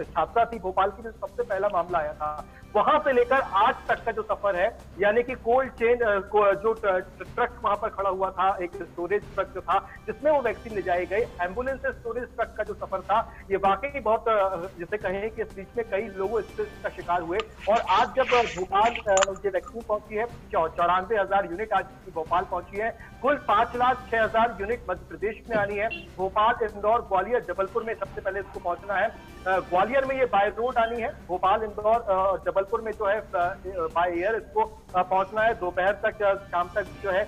छात्रा थी भोपाल की, जो सबसे पहला मामला आया था। वहां से लेकर आज तक का जो सफर है, यानी कि कोल्ड चेन जो ट्रक वहां पर खड़ा हुआ था, एक स्टोरेज ट्रक जो था जिसमें वो वैक्सीन ले जाए गए, एम्बुलेंस से स्टोरेज ट्रक का जो सफर था, ये वाकई बहुत जैसे कहें कि इस बीच में कई लोग इसका शिकार हुए। और आज जब भोपाल ये वैक्सीन पहुंची है, 94,000 यूनिट आज भोपाल पहुंची है, कुल 5,06,000 यूनिट मध्य प्रदेश में आनी है। भोपाल, इंदौर, ग्वालियर, जबलपुर में सबसे पहले इसको पहुंचना है। ग्वालियर में ये बाय रोड आनी है, भोपाल, इंदौर, जबलपुर में जो है बाय एयर इसको पहुंचना है। दोपहर तक, शाम तक जो है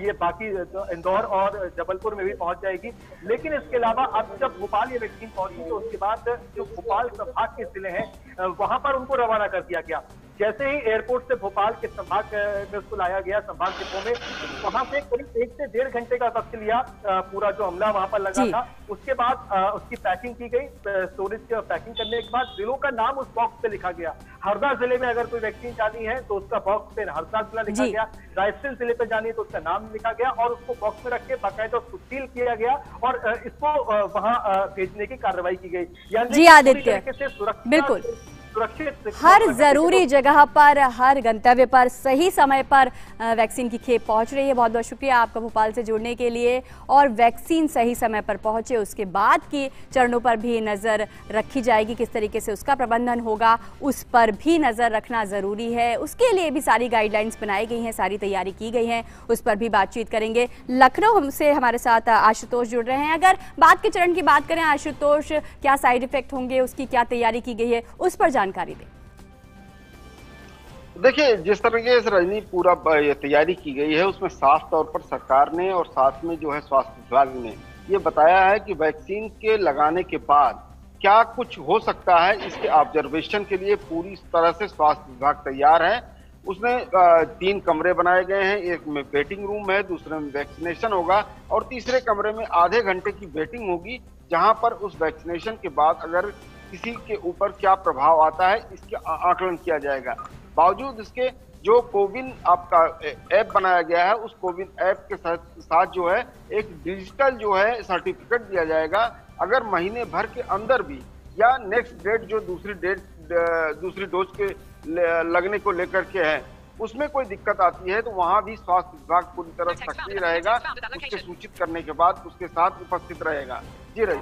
ये बाकी इंदौर और जबलपुर में भी पहुंच जाएगी। लेकिन इसके अलावा अब जब भोपाल ये वैक्सीन पहुंची तो उसके बाद जो भोपाल संभाग के जिले हैं वहां पर उनको रवाना कर दिया गया। जैसे ही एयरपोर्ट से भोपाल के संभाग में उसको लाया गया, संभाग डिपो में, वहां से करीब 1 से 1.5 घंटे का वक्त लिया पूरा जो हमला वहां पर लगा था। उसके बाद उसकी पैकिंग की गई, स्टोरेज की पैकिंग करने के बाद जिलों का नाम उस बॉक्स पे लिखा गया। हरदा जिले में अगर कोई वैक्सीन जानी है तो उसका बॉक्स पे हरदा जिला लिखा गया, रायसेन जिले पे जानी है तो उसका नाम लिखा गया और उसको बॉक्स में रख के बाकायदा उसको सील किया गया और इसको वहां भेजने की कार्रवाई की गई। जी आदित्य, बिल्कुल हर जरूरी जगह पर, हर गंतव्य पर सही समय पर वैक्सीन की खेप पहुंच रही है। बहुत बहुत शुक्रिया आपका भोपाल से जुड़ने के लिए। और वैक्सीन सही समय पर पहुंचे, उसके बाद की चरणों पर भी नजर रखी जाएगी, किस तरीके से उसका प्रबंधन होगा उस पर भी नजर रखना जरूरी है। उसके लिए भी सारी गाइडलाइंस बनाई गई हैं, सारी तैयारी की गई है, उस पर भी बातचीत करेंगे। लखनऊ से हमारे साथ आशुतोष जुड़ रहे हैं। अगर बाद के चरण की बात करें आशुतोष, क्या साइड इफेक्ट होंगे, उसकी क्या तैयारी की गई है, उस पर जानकारी दें। देखिए, जिस तरीके से रजनी पूरा तैयारी की गई है उसमें साफ तौर पर सरकार ने और साथ में जो है स्वास्थ्य विभाग ने ये बताया है कि वैक्सीन के लगाने के बाद क्या कुछ हो सकता है, इसके ऑब्जर्वेशन के लिए पूरी तरह से स्वास्थ्य विभाग तैयार है। उसने 3 कमरे बनाए गए हैं, एक में वेटिंग रूम है, दूसरे में वैक्सीनेशन होगा और तीसरे कमरे में आधे घंटे की वेटिंग होगी, जहां पर उस वैक्सीनेशन के बाद अगर किसी के ऊपर क्या प्रभाव आता है इसका आकलन किया जाएगा। बावजूद इसके जो कोविन आपका ऐप बनाया गया है, उस कोविन ऐप के साथ जो है एक डिजिटल जो है सर्टिफिकेट दिया जाएगा। अगर महीने भर के अंदर भी या नेक्स्ट डेट जो दूसरी डोज के लगने को लेकर के है उसमें कोई दिक्कत आती है तो वहां भी स्वास्थ्य विभाग पूरी तरह सक्रिय रहेगा, उसके सूचित करने के बाद उसके साथ उपस्थित रहेगा। जी रही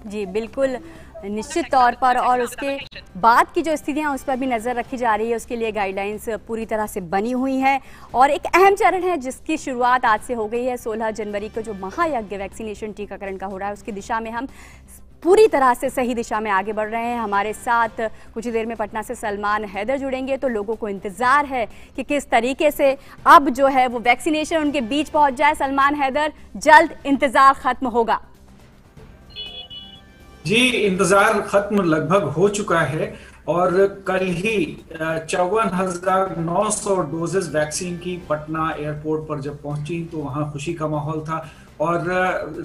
जी बिल्कुल, निश्चित तौर पर। और उसके बाद की जो स्थितियां उस पर भी नजर रखी जा रही है, उसके लिए गाइडलाइंस पूरी तरह से बनी हुई हैं। और एक अहम चरण है जिसकी शुरुआत आज से हो गई है। 16 जनवरी को जो महायज्ञ वैक्सीनेशन टीकाकरण का हो रहा है उसकी दिशा में हम पूरी तरह से सही दिशा में आगे बढ़ रहे हैं। हमारे साथ कुछ ही देर में पटना से सलमान हैदर जुड़ेंगे, तो लोगों को इंतजार है कि किस तरीके से अब जो है वो वैक्सीनेशन उनके बीच पहुंच जाए। सलमान हैदर, जल्द इंतजार खत्म होगा? जी, इंतजार खत्म लगभग हो चुका है और कल ही 54,900 डोजेस वैक्सीन की पटना एयरपोर्ट पर जब पहुंची तो वहां खुशी का माहौल था और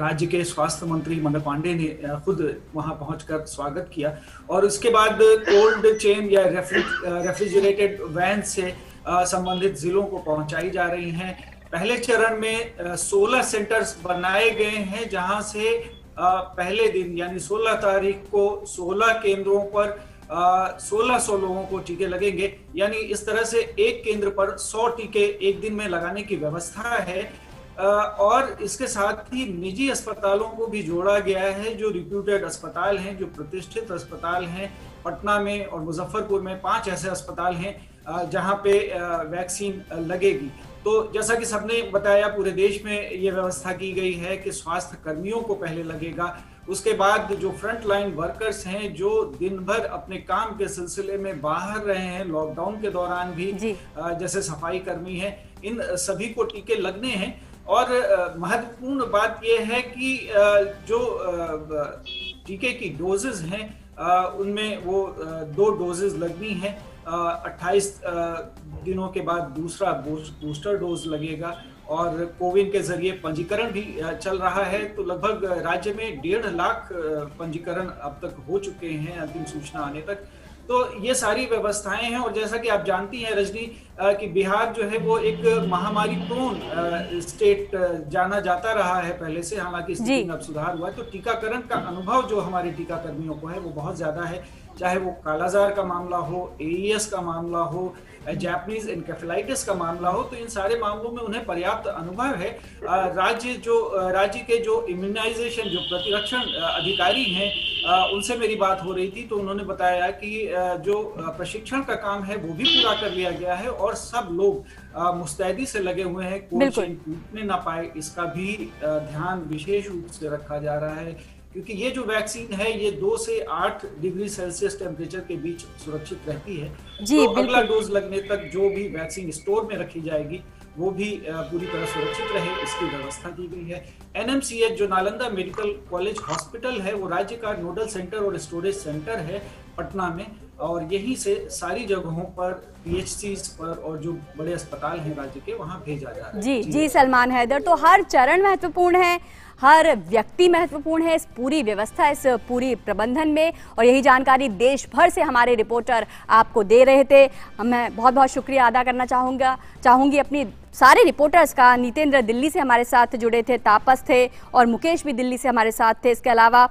राज्य के स्वास्थ्य मंत्री मंगल पांडे ने खुद वहां पहुंचकर स्वागत किया। और उसके बाद कोल्ड चेन या रेफ्रिजरेटेड वैन से संबंधित जिलों को पहुंचाई जा रही हैं। पहले चरण में 16 सेंटर्स बनाए गए हैं जहां से पहले दिन यानी 16 तारीख को 16 केंद्रों पर 1600 लोगों को टीके लगेंगे। यानी इस तरह से एक केंद्र पर 100 टीके एक दिन में लगाने की व्यवस्था है। और इसके साथ ही निजी अस्पतालों को भी जोड़ा गया है, जो रिप्यूटेड अस्पताल हैं, जो प्रतिष्ठित अस्पताल हैं। पटना में और मुजफ्फरपुर में 5 ऐसे अस्पताल हैं जहां पे वैक्सीन लगेगी। तो जैसा कि सबने बताया, पूरे देश में ये व्यवस्था की गई है कि स्वास्थ्य कर्मियों को पहले लगेगा, उसके बाद जो फ्रंट लाइन वर्कर्स हैं जो दिन भर अपने काम के सिलसिले में बाहर रहे हैं लॉकडाउन के दौरान भी, जैसे सफाई कर्मी हैं, इन सभी को टीके लगने हैं। और महत्वपूर्ण बात यह है कि जो टीके की डोजेज हैं उनमें वो 2 डोजेज लगनी है। 28 दिनों के बाद दूसरा बूस्टर डोज लगेगा और कोविन के जरिए पंजीकरण भी चल रहा है। तो लगभग राज्य में 1.5 लाख पंजीकरण अब तक हो चुके हैं अंतिम सूचना आने तक। तो ये सारी व्यवस्थाएं हैं और जैसा कि आप जानती हैं रजनी कि बिहार जो है वो एक महामारी प्रोन स्टेट जाना जाता रहा है पहले से, हालांकि स्थिति में अब सुधार हुआ है। तो टीकाकरण का अनुभव जो हमारे टीकाकर्मियों को है वो बहुत ज्यादा है, चाहे वो कालाजार का मामला हो, एईएस का मामला हो, जैपनीज एनकेफेलाइटिस का मामला हो, तो इन सारे मामलों में उन्हें पर्याप्त अनुभव है। राज्य के जो इम्यूनाइजेशन जो प्रतिरक्षण अधिकारी हैं उनसे मेरी बात हो रही थी, तो उन्होंने बताया कि जो प्रशिक्षण का काम है वो भी पूरा कर लिया गया है और सब लोग मुस्तैदी से लगे हुए हैं, कोई चेन टूटने ना पाए इसका भी ध्यान विशेष रूप से रखा जा रहा है, क्योंकि ये जो वैक्सीन है ये 2 से 8 डिग्री सेल्सियस टेम्परेचर के बीच सुरक्षित रहती है। तो अगला डोज लगने तक जो भी वैक्सीन स्टोर में रखी जाएगी वो भी पूरी तरह सुरक्षित रहे, इसकी व्यवस्था की गई है। एनएमसीएच जो नालंदा मेडिकल कॉलेज हॉस्पिटल है वो राज्य का नोडल सेंटर और स्टोरेज सेंटर है पटना में, और यहीं से सारी जगहों पर पीएचसीज पर और जो बड़े अस्पताल हैं राज्य के वहां भेजा जा रहा है। जी सलमान हैदर, तो हर चरण महत्वपूर्ण है, हर व्यक्ति महत्वपूर्ण है इस पूरी व्यवस्था, इस पूरी प्रबंधन में, और यही जानकारी देश भर से हमारे रिपोर्टर आपको दे रहे थे। मैं बहुत बहुत शुक्रिया अदा करना चाहूंगी अपनी सारे रिपोर्टर्स का। नितेंद्र दिल्ली से हमारे साथ जुड़े थे, तापस थे और मुकेश भी दिल्ली से हमारे साथ थे। इसके अलावा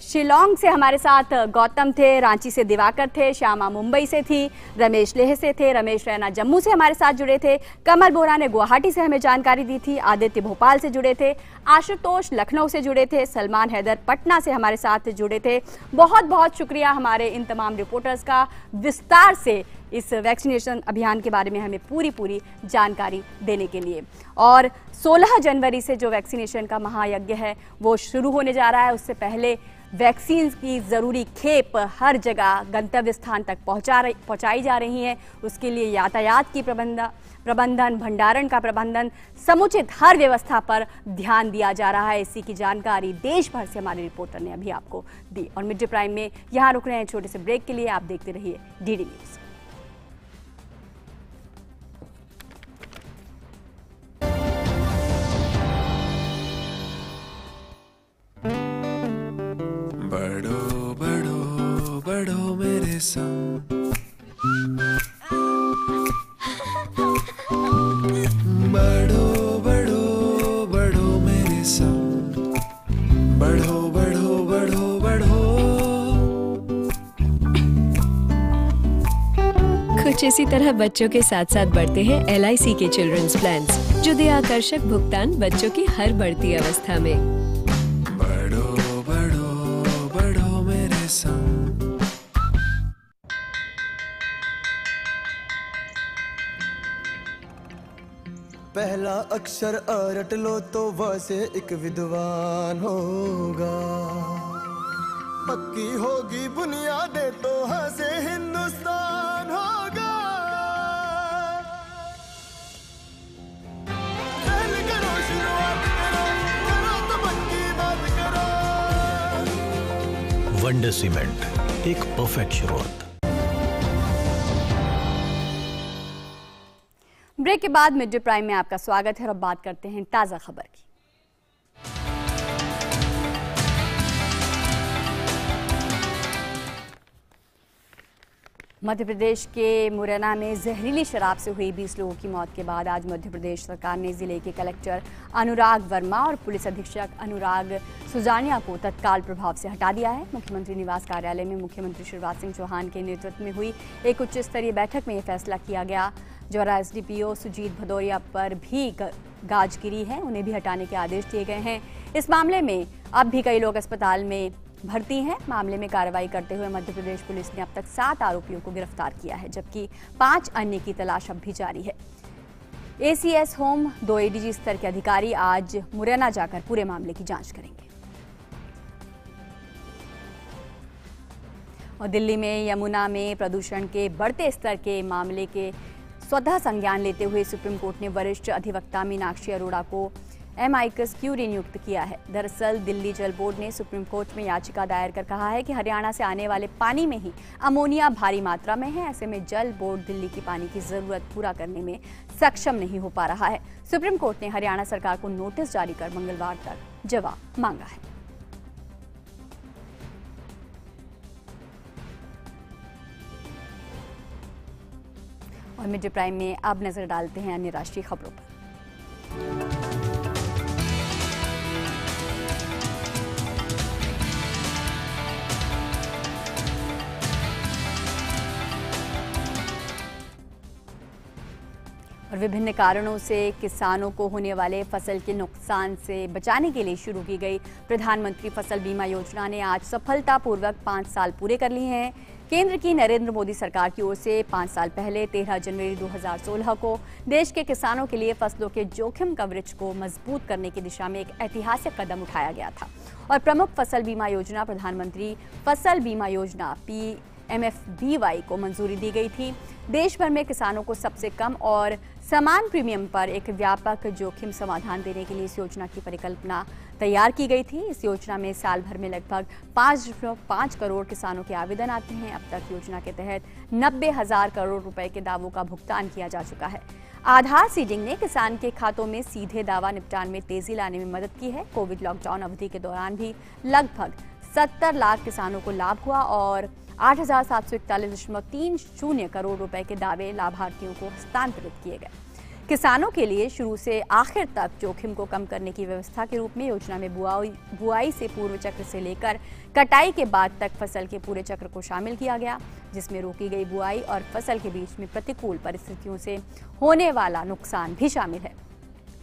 शिलोंग से हमारे साथ गौतम थे, रांची से दिवाकर थे, श्यामा मुंबई से थी, रमेश लेह से थे, रमेश रैना जम्मू से हमारे साथ जुड़े थे, कमल बोरा ने गुवाहाटी से हमें जानकारी दी थी, आदित्य भोपाल से जुड़े थे, आशुतोष लखनऊ से जुड़े थे, सलमान हैदर पटना से हमारे साथ जुड़े थे। बहुत बहुत शुक्रिया हमारे इन तमाम रिपोर्टर्स का विस्तार से इस वैक्सीनेशन अभियान के बारे में हमें पूरी जानकारी देने के लिए। और 16 जनवरी से जो वैक्सीनेशन का महायज्ञ है वो शुरू होने जा रहा है। उससे पहले वैक्सीन की ज़रूरी खेप हर जगह गंतव्य स्थान तक पहुंचाई जा रही है। उसके लिए यातायात की प्रबंधन, भंडारण का प्रबंधन, समुचित हर व्यवस्था पर ध्यान दिया जा रहा है। इसी की जानकारी देश भर से हमारे रिपोर्टर ने अभी आपको दी। और मिड डे प्राइम में यहाँ रुक रहे हैं छोटे से ब्रेक के लिए। आप देखते रहिए डीडी न्यूज़। बढ़ो बढ़ो बढ़ो मेरे संग, बढ़ो बढ़ो बढ़ो मेरे संग, बढ़ो बढ़ो बढ़ो बढ़ो। कुछ इसी तरह बच्चों के साथ साथ बढ़ते हैं LIC के चिल्ड्रंस प्लान्स, जो दे आकर्षक भुगतान बच्चों की हर बढ़ती अवस्था में। पहला अक्षर अ रट लो तो व से एक विद्वान होगा, पक्की होगी बुनियादें तो ह से हिंदुस्तान होगा। पहले करो शुरुआत करो तो मन की बात करो। वंडर सीमेंट, एक परफेक्ट शुरुआत। ब्रेक के बाद मिड डे प्राइम में आपका स्वागत है और अब बात करते हैं ताजा खबर की। मध्य प्रदेश के मुरैना में जहरीली शराब से हुई 20 लोगों की मौत के बाद आज मध्य प्रदेश सरकार ने जिले के कलेक्टर अनुराग वर्मा और पुलिस अधीक्षक अनुराग सुजानिया को तत्काल प्रभाव से हटा दिया है। मुख्यमंत्री निवास कार्यालय में मुख्यमंत्री शिवराज सिंह चौहान के नेतृत्व में हुई एक उच्च स्तरीय बैठक में यह फैसला किया गया। जौरा SDPO सुजीत भदौरिया पर भी गाज गिरी है, उन्हें भी हटाने के आदेश दिए गए हैं। इस मामले में अब भी कई लोग अस्पताल में भर्ती हैं। मामले में कार्रवाई करते हुए मध्य प्रदेश पुलिस ने अब तक 7 आरोपियों को गिरफ्तार किया है, जबकि 5 अन्य की तलाश अब भी जारी है। ACS होम 2 ADG स्तर के अधिकारी आज मुरैना जाकर पूरे मामले की जांच करेंगे। और दिल्ली में यमुना में प्रदूषण के बढ़ते स्तर के मामले के स्वतः संज्ञान लेते हुए सुप्रीम कोर्ट ने वरिष्ठ अधिवक्ता मीनाक्षी अरोड़ा को एमाइकस क्यूरी नियुक्त किया है। दरअसल दिल्ली जल बोर्ड ने सुप्रीम कोर्ट में याचिका दायर कर कहा है कि हरियाणा से आने वाले पानी में ही अमोनिया भारी मात्रा में है। ऐसे में जल बोर्ड दिल्ली की पानी की जरूरत पूरा करने में सक्षम नहीं हो पा रहा है। सुप्रीम कोर्ट ने हरियाणा सरकार को नोटिस जारी कर मंगलवार तक जवाब मांगा है। और मिड डे प्राइम में अब नजर डालते हैं अन्य राष्ट्रीय खबरों पर। और विभिन्न कारणों से किसानों को होने वाले फसल के नुकसान से बचाने के लिए शुरू की गई प्रधानमंत्री फसल बीमा योजना ने आज सफलतापूर्वक 5 साल पूरे कर लिए हैं। केंद्र की नरेंद्र मोदी सरकार की ओर से 5 साल पहले 13 जनवरी 2016 को देश के किसानों के लिए फसलों के जोखिम कवरेज को मजबूत करने की दिशा में एक ऐतिहासिक कदम उठाया गया था और प्रमुख फसल बीमा योजना प्रधानमंत्री फसल बीमा योजना PMFBY को मंजूरी दी गई थी। देश भर में किसानों को सबसे कम और समान प्रीमियम पर एक व्यापक जोखिम समाधान देने के लिए इस योजना की परिकल्पना तैयार की गई थी। इस योजना में साल भर में लगभग 5 करोड़ किसानों के आवेदन आते हैं। अब तक योजना के तहत 90,000 करोड़ रुपए के दावों का भुगतान किया जा चुका है। आधार सीडिंग ने किसान के खातों में सीधे दावा निपटान में तेजी लाने में मदद की है। कोविड लॉकडाउन अवधि के दौरान भी लगभग 70 लाख किसानों को लाभ हुआ और 8,741.30 करोड़ रुपए के दावे लाभार्थियों को हस्तांतरित किए गए। किसानों के लिए शुरू से आखिर तक जोखिम को कम करने की व्यवस्था के रूप में योजना में बुआई से पूर्व चक्र से लेकर कटाई के बाद तक फसल के पूरे चक्र को शामिल किया गया, जिसमें रोकी गई बुआई और फसल के बीच में प्रतिकूल परिस्थितियों से होने वाला नुकसान भी शामिल है।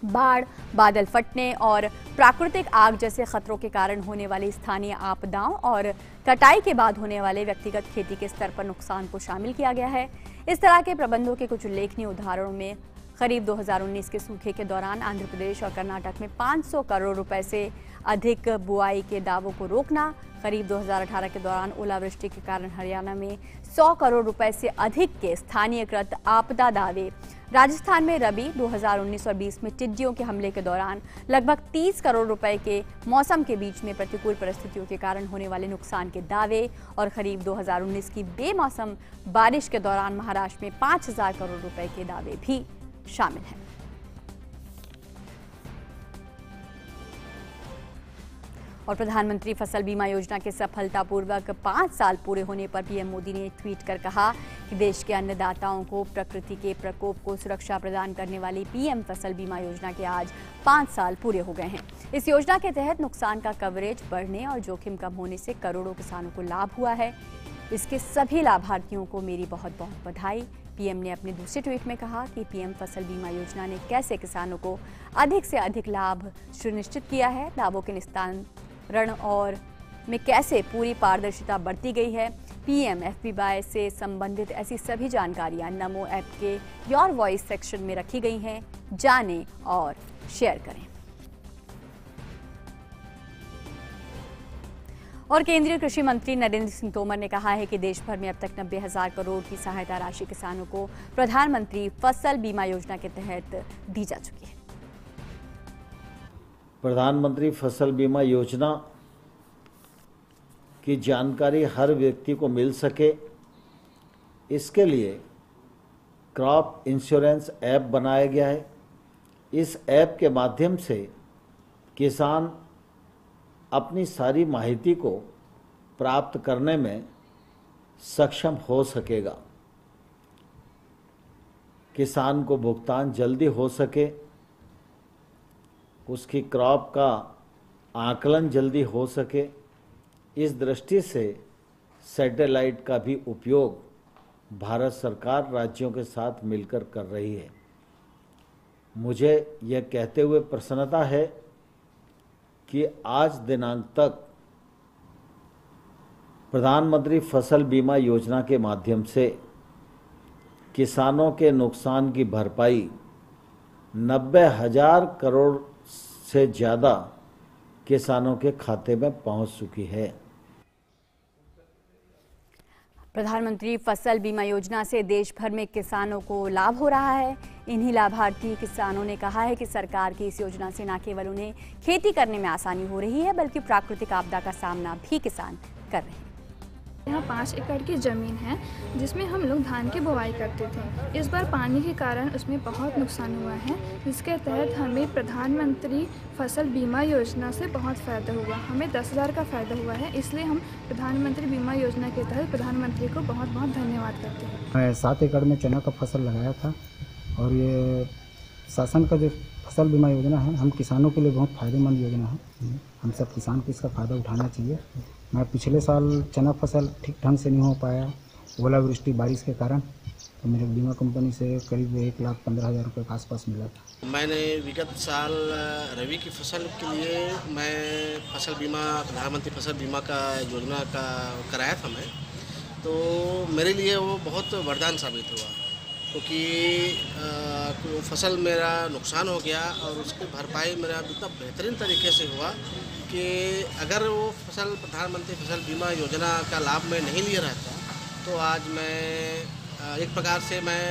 बाढ़, बादल फटने और प्राकृतिक आग जैसे खतरों के कारण होने वाली स्थानीय आपदाओं और कटाई के बाद होने वाले व्यक्तिगत खेती के स्तर पर नुकसान को शामिल किया गया है। इस तरह के प्रबंधों के कुछ उल्लेखनीय उदाहरणों में खरीफ 2019 के सूखे के दौरान आंध्र प्रदेश और कर्नाटक में 500 करोड़ रुपए से अधिक बुआई के दावों को रोकना, खरीफ 2018 के दौरान ओलावृष्टि के कारण हरियाणा में 100 करोड़ रुपए से अधिक के स्थानीयकृत आपदा दावे, राजस्थान में रबी 2019 और 20 में टिड्डियों के हमले के दौरान लगभग 30 करोड़ रुपए के मौसम के बीच में प्रतिकूल परिस्थितियों के कारण होने वाले नुकसान के दावे और खरीफ 2019 की बेमौसम बारिश के दौरान महाराष्ट्र में 5,000 करोड़ रुपए के दावे भी शामिल हैं। और प्रधानमंत्री फसल बीमा योजना के सफलतापूर्वक 5 साल पूरे होने पर पीएम मोदी ने ट्वीट कर कहा कि देश के अन्नदाताओं को प्रकृति के प्रकोप को सुरक्षा प्रदान करने वाली पीएम फसल बीमा योजना के आज 5 साल पूरे हो गए हैं। इस योजना के तहत नुकसान का कवरेज बढ़ने और जोखिम कम होने से करोड़ों किसानों को लाभ हुआ है। इसके सभी लाभार्थियों को मेरी बहुत बहुत बधाई। पीएम ने अपने दूसरे ट्वीट में कहा कि पीएम फसल बीमा योजना ने कैसे किसानों को अधिक से अधिक लाभ सुनिश्चित किया है, दावों के निस्तारण और में कैसे पूरी पारदर्शिता बढ़ती गई है। PMFBY से संबंधित ऐसी सभी जानकारियां नमो ऐप के योर वॉइस सेक्शन में रखी गई हैं। जानें और शेयर करें। और केंद्रीय कृषि मंत्री नरेंद्र सिंह तोमर ने कहा है कि देश भर में अब तक 90,000 करोड़ की सहायता राशि किसानों को प्रधानमंत्री फसल बीमा योजना के तहत दी जा चुकी है। प्रधानमंत्री फसल बीमा योजना की जानकारी हर व्यक्ति को मिल सके, इसके लिए क्रॉप इंश्योरेंस ऐप बनाया गया है। इस ऐप के माध्यम से किसान अपनी सारी माहिती को प्राप्त करने में सक्षम हो सकेगा। किसान को भुगतान जल्दी हो सके, उसकी क्रॉप का आकलन जल्दी हो सके, इस दृष्टि से सैटेलाइट का भी उपयोग भारत सरकार राज्यों के साथ मिलकर कर रही है। मुझे यह कहते हुए प्रसन्नता है कि आज दिनांक तक प्रधानमंत्री फसल बीमा योजना के माध्यम से किसानों के नुकसान की भरपाई 90,000 करोड़ से ज़्यादा किसानों के खाते में पहुंच चुकी है। प्रधानमंत्री फसल बीमा योजना से देश भर में किसानों को लाभ हो रहा है। इन्हीं लाभार्थी किसानों ने कहा है कि सरकार की इस योजना से न केवल उन्हें खेती करने में आसानी हो रही है, बल्कि प्राकृतिक आपदा का सामना भी किसान कर रहे हैं। यहाँ 5 एकड़ की ज़मीन है जिसमें हम लोग धान की बुवाई करते थे। इस बार पानी के कारण उसमें बहुत नुकसान हुआ है, जिसके तहत हमें प्रधानमंत्री फसल बीमा योजना से बहुत फ़ायदा हुआ। हमें 10,000 का फ़ायदा हुआ है, इसलिए हम प्रधानमंत्री बीमा योजना के तहत प्रधानमंत्री को बहुत बहुत धन्यवाद करते हैं। मैं 7 एकड़ में चना का फसल लगाया था और ये शासन का जो फसल बीमा योजना है हम किसानों के लिए बहुत फ़ायदेमंद योजना है। हम सब किसान को इसका फ़ायदा उठाना चाहिए। मैं पिछले साल चना फसल ठीक ढंग से नहीं हो पाया, ओलावृष्टि बारिश के कारण, तो मेरे बीमा कंपनी से करीब 1,15,000 रुपये के आसपास मिला था। मैंने विगत साल रबी की फसल के लिए मैं फसल बीमा प्रधानमंत्री फसल बीमा का योजना का कराया था मैं, तो मेरे लिए वो बहुत वरदान साबित हुआ, क्योंकि फसल मेरा नुकसान हो गया और उसकी भरपाई मेरा इतना बेहतरीन तरीके से हुआ कि अगर वो फसल प्रधानमंत्री फसल बीमा योजना का लाभ मैं नहीं लिया रहता तो आज मैं एक प्रकार से मैं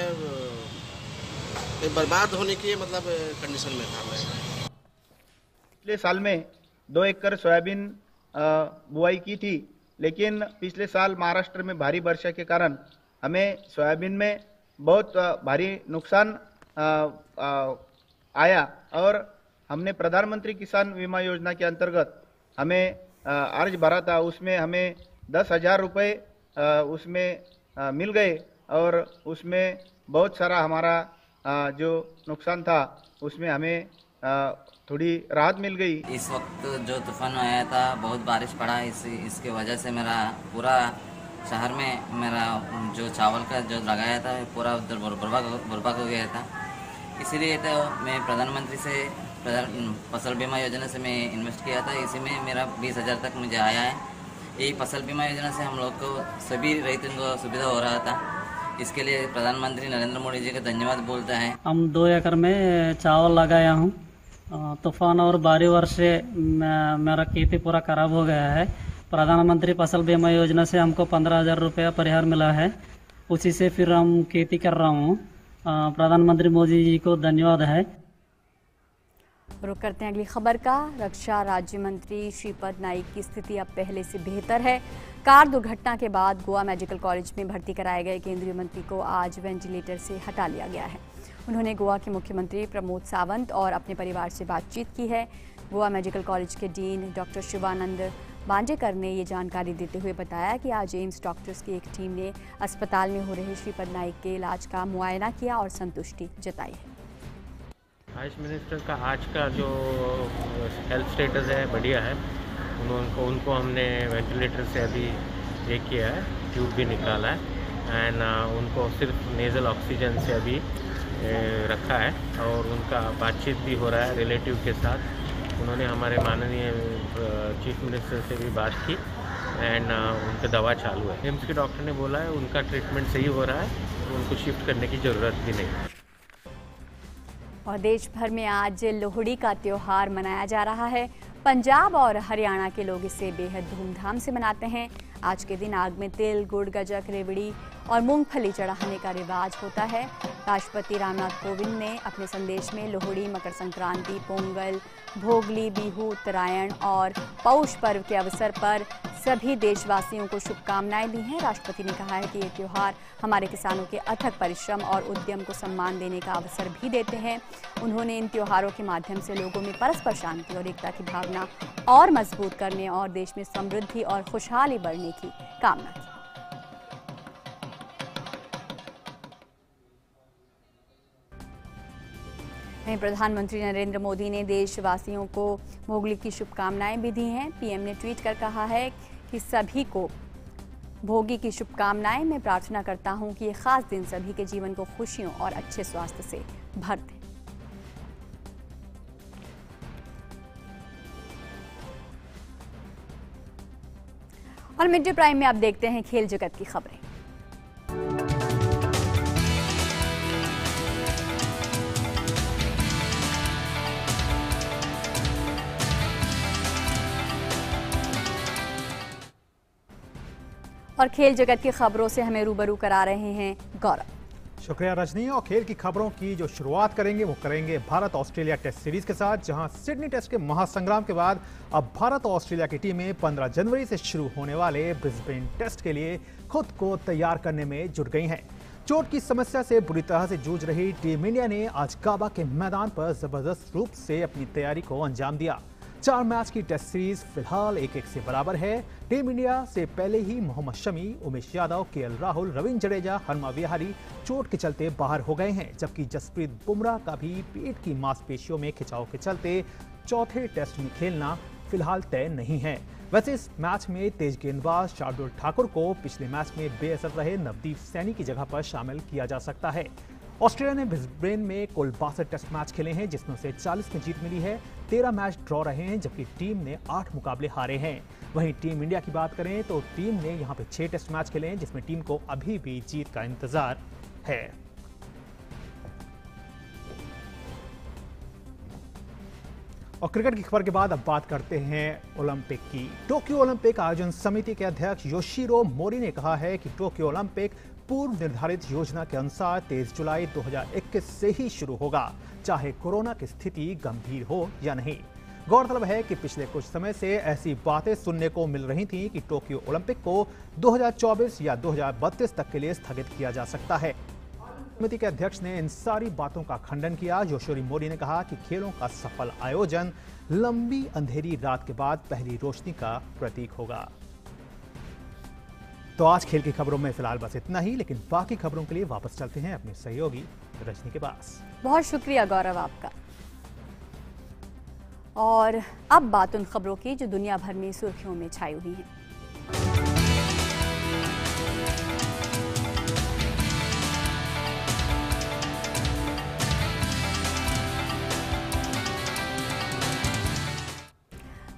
बर्बाद होने की मतलब कंडीशन में था। मैं पिछले साल में 2 एकड़ सोयाबीन बुआई की थी, लेकिन पिछले साल महाराष्ट्र में भारी वर्षा के कारण हमें सोयाबीन में बहुत भारी नुकसान आया और हमने प्रधानमंत्री किसान बीमा योजना के अंतर्गत हमें अर्ज भरा था। उसमें हमें 10,000 रुपये उसमें मिल गए और उसमें बहुत सारा हमारा जो नुकसान था उसमें हमें थोड़ी राहत मिल गई। इस वक्त जो तूफान आया था, बहुत बारिश पड़ा, इसके वजह से मेरा पूरा शहर में मेरा जो चावल का जो लगाया था पूरा उधर बर्बाद हो गया था। इसीलिए तो मैं प्रधानमंत्री से फसल बीमा योजना से मैं इन्वेस्ट किया था। इसी में मेरा 20,000 तक मुझे आया है। यही फसल बीमा योजना से हम लोग को सभी रैतों को सुविधा हो रहा था। इसके लिए प्रधानमंत्री नरेंद्र मोदी जी का धन्यवाद बोलता है। हम 2 एकड़ में चावल लगाया हूँ। तूफान और भारी वर्षा से मेरा खेती पूरा खराब हो गया है। प्रधानमंत्री फसल बीमा योजना से हमको 15,000 रुपया परिहार मिला है, उसी से फिर हम खेती कर रहा हूँ। प्रधानमंत्री मोदी जी को धन्यवाद है। रुक करते हैं अगली खबर का। रक्षा राज्य मंत्री श्रीपद नाइक की स्थिति अब पहले से बेहतर है। कार दुर्घटना के बाद गोवा मेडिकल कॉलेज में भर्ती कराए गए केंद्रीय मंत्री को आज वेंटिलेटर से हटा लिया गया है। उन्होंने गोवा के मुख्यमंत्री प्रमोद सावंत और अपने परिवार से बातचीत की है। गोवा मेडिकल कॉलेज के डीन डॉक्टर शिवानंद बांजेकर ने ये जानकारी देते हुए बताया कि आज एम्स डॉक्टर्स की एक टीम ने अस्पताल में हो रहे श्रीपद नाइक के इलाज का मुआयना किया और संतुष्टि जताई है। आयुष मिनिस्टर का आज का जो हेल्थ स्टेटस है बढ़िया है। उनको हमने वेंटिलेटर से अभी ये किया है, ट्यूब भी निकाला है एंड उनको सिर्फ नेज़ल ऑक्सीजन से अभी रखा है और उनका बातचीत भी हो रहा है रिलेटिव के साथ। उन्होंने हमारे माननीय चीफ मिनिस्टर से भी बात की एंड उनका दवा चालू है। एम्स के डॉक्टर ने बोला है उनका ट्रीटमेंट सही हो रहा है, तो उनको शिफ्ट करने की ज़रूरत भी नहीं। और देश भर में आज लोहड़ी का त्यौहार मनाया जा रहा है। पंजाब और हरियाणा के लोग इसे बेहद धूमधाम से मनाते हैं। आज के दिन आग में तिल, गुड़, गजक, रेवड़ी और मूंगफली चढ़ाने का रिवाज होता है। राष्ट्रपति रामनाथ कोविंद ने अपने संदेश में लोहड़ी, मकर संक्रांति, पोंगल, भोगली, बिहू, उत्तरायण और पौष पर्व के अवसर पर सभी देशवासियों को शुभकामनाएं दी हैं। राष्ट्रपति ने कहा है कि ये त्यौहार हमारे किसानों के अथक परिश्रम और उद्यम को सम्मान देने का अवसर भी देते हैं। उन्होंने इन त्योहारों के माध्यम से लोगों में परस्पर शांति और एकता की भावना और मजबूत करने और देश में समृद्धि और खुशहाली बढ़ने की कामना की। प्रधानमंत्री नरेंद्र मोदी ने देशवासियों को भोगली की शुभकामनाएं भी दी हैं। पीएम ने ट्वीट कर कहा है कि सभी को भोगी की शुभकामनाएं। मैं प्रार्थना करता हूं कि ये खास दिन सभी के जीवन को खुशियों और अच्छे स्वास्थ्य से भर दे। और मिड डे प्राइम में आप देखते हैं खेल जगत की खबरें। और खेल जगत की खबरों से हमें रूबरू करा रहे हैं गौरव। शुक्रिया रजनी। और खेल की खबरों की जो शुरुआत करेंगे वो करेंगे भारत ऑस्ट्रेलिया टेस्ट सीरीज के साथ, जहां सिडनी टेस्ट के महासंग्राम के बाद अब भारत और ऑस्ट्रेलिया की टीमें 15 जनवरी से शुरू होने वाले ब्रिस्बेन टेस्ट के लिए खुद को तैयार करने में जुट गई हैं। चोट की समस्या से बुरी तरह से जूझ रही टीम इंडिया ने आज काबा के मैदान पर जबरदस्त रूप से अपनी तैयारी को अंजाम दिया। 4 मैच की टेस्ट सीरीज फिलहाल 1-1 से बराबर है। टीम इंडिया से पहले ही मोहम्मद शमी, उमेश यादव, केएल राहुल, रविंद्र जडेजा, हरमा विहारी चोट के चलते बाहर हो गए हैं, जबकि जसप्रीत बुमराह का भी पेट की मांसपेशियों में खिंचाव के चलते चौथे टेस्ट में खेलना फिलहाल तय नहीं है। वैसे इस मैच में तेज गेंदबाज शार्दुल ठाकुर को पिछले मैच में बेअसर रहे नवदीप सैनी की जगह पर शामिल किया जा सकता है। ऑस्ट्रेलिया ने ब्रिस्बेन में कुल 62 टेस्ट मैच खेले हैं, जिसमें से 40 में जीत मिली है, 13 मैच ड्रॉ रहे हैं, जबकि टीम ने 8 मुकाबले हारे हैं। वहीं टीम इंडिया की बात करें तो टीम ने यहां पे 6 टेस्ट मैच खेले हैं, जिसमें टीम को अभी भी जीत का इंतजार है। और क्रिकेट की खबर के बाद अब बात करते हैं ओलंपिक की। टोक्यो ओलंपिक आयोजन समिति के अध्यक्ष योशिरो मोरी ने कहा है कि टोक्यो ओलंपिक पूर्व निर्धारित योजना के अनुसार 23 जुलाई 2021 से ही शुरू होगा, चाहे कोरोना की स्थिति गंभीर हो या नहीं। गौरतलब है कि पिछले कुछ समय से ऐसी बातें सुनने को मिल रही थीं कि टोक्यो ओलंपिक को 2024 या 2032 तक के लिए स्थगित किया जा सकता है। समिति के अध्यक्ष ने इन सारी बातों का खंडन किया। योशिरो मोरी ने कहा कि खेलों का सफल आयोजन लंबी अंधेरी रात के बाद पहली रोशनी का प्रतीक होगा। तो आज खेल की खबरों में फिलहाल बस इतना ही, लेकिन बाकी खबरों के लिए वापस चलते हैं अपने सहयोगी रजनी के पास। बहुत शुक्रिया गौरव आपका। और अब बात उन खबरों की जो दुनिया भर में सुर्खियों में छाई हुई हैं।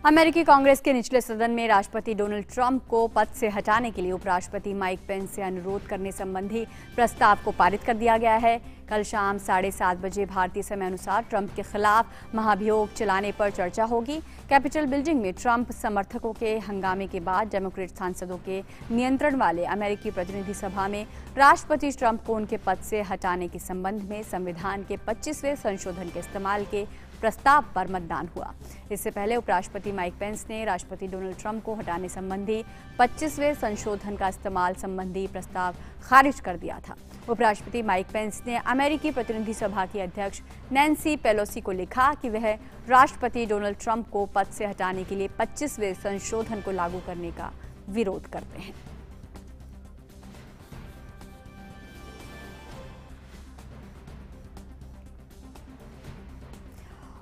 अमेरिकी कांग्रेस के निचले सदन में राष्ट्रपति डोनाल्ड ट्रंप को पद से हटाने के लिए उपराष्ट्रपति माइक पेंस से अनुरोध करने संबंधी प्रस्ताव को पारित कर दिया गया है। कल शाम 7:30 बजे भारतीय समय अनुसार ट्रंप के खिलाफ महाभियोग चलाने पर चर्चा होगी। कैपिटल बिल्डिंग में ट्रंप समर्थकों के हंगामे के बाद डेमोक्रेट सांसदों के नियंत्रण वाले अमेरिकी प्रतिनिधि सभा में राष्ट्रपति ट्रंप को उनके पद से हटाने के संबंध में संविधान के 25वें संशोधन के इस्तेमाल के प्रस्ताव पर मतदान हुआ। इससे पहले उपराष्ट्रपति माइक पेंस ने राष्ट्रपति डोनाल्ड ट्रंप को हटाने संबंधी 25वें संशोधन का इस्तेमाल संबंधी प्रस्ताव खारिज कर दिया था। उपराष्ट्रपति माइक पेंस ने अमेरिकी प्रतिनिधि सभा की अध्यक्ष नैन्सी पेलोसी को लिखा कि वह राष्ट्रपति डोनाल्ड ट्रंप को पद से हटाने के लिए 25वें संशोधन को लागू करने का विरोध करते हैं।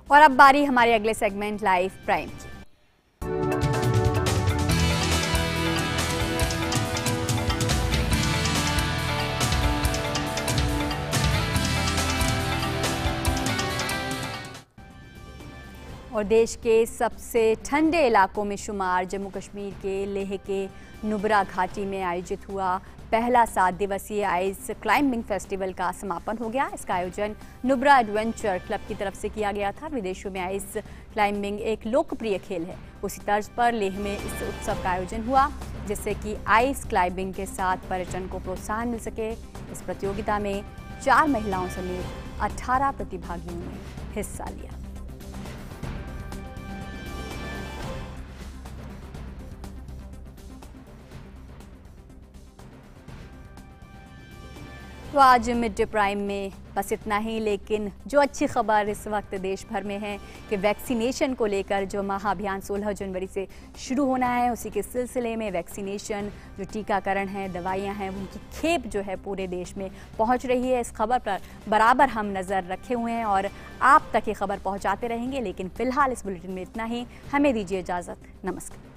और अब बारी हमारे अगले सेगमेंट लाइव प्राइम की। और देश के सबसे ठंडे इलाकों में शुमार जम्मू कश्मीर के लेह के नुब्रा घाटी में आयोजित हुआ पहला 7 दिवसीय आइस क्लाइंबिंग फेस्टिवल का समापन हो गया। इसका आयोजन नुब्रा एडवेंचर क्लब की तरफ से किया गया था। विदेशों में आइस क्लाइंबिंग एक लोकप्रिय खेल है। उसी तर्ज पर लेह में इस उत्सव का आयोजन हुआ, जिससे कि आइस क्लाइंबिंग के साथ पर्यटन को प्रोत्साहन मिल सके। इस प्रतियोगिता में 4 महिलाओं समेत 18 प्रतिभागियों ने हिस्सा लिया। तो आज मिड डे प्राइम में बस इतना ही, लेकिन जो अच्छी खबर इस वक्त देश भर में है कि वैक्सीनेशन को लेकर जो महाअभियान 16 जनवरी से शुरू होना है, उसी के सिलसिले में वैक्सीनेशन, जो टीकाकरण है, दवाइयां हैं, उनकी खेप जो है पूरे देश में पहुंच रही है। इस खबर पर बराबर हम नज़र रखे हुए हैं और आप तक ये खबर पहुंचाते रहेंगे। लेकिन फिलहाल इस बुलेटिन में इतना ही। हमें दीजिए इजाज़त। नमस्कार।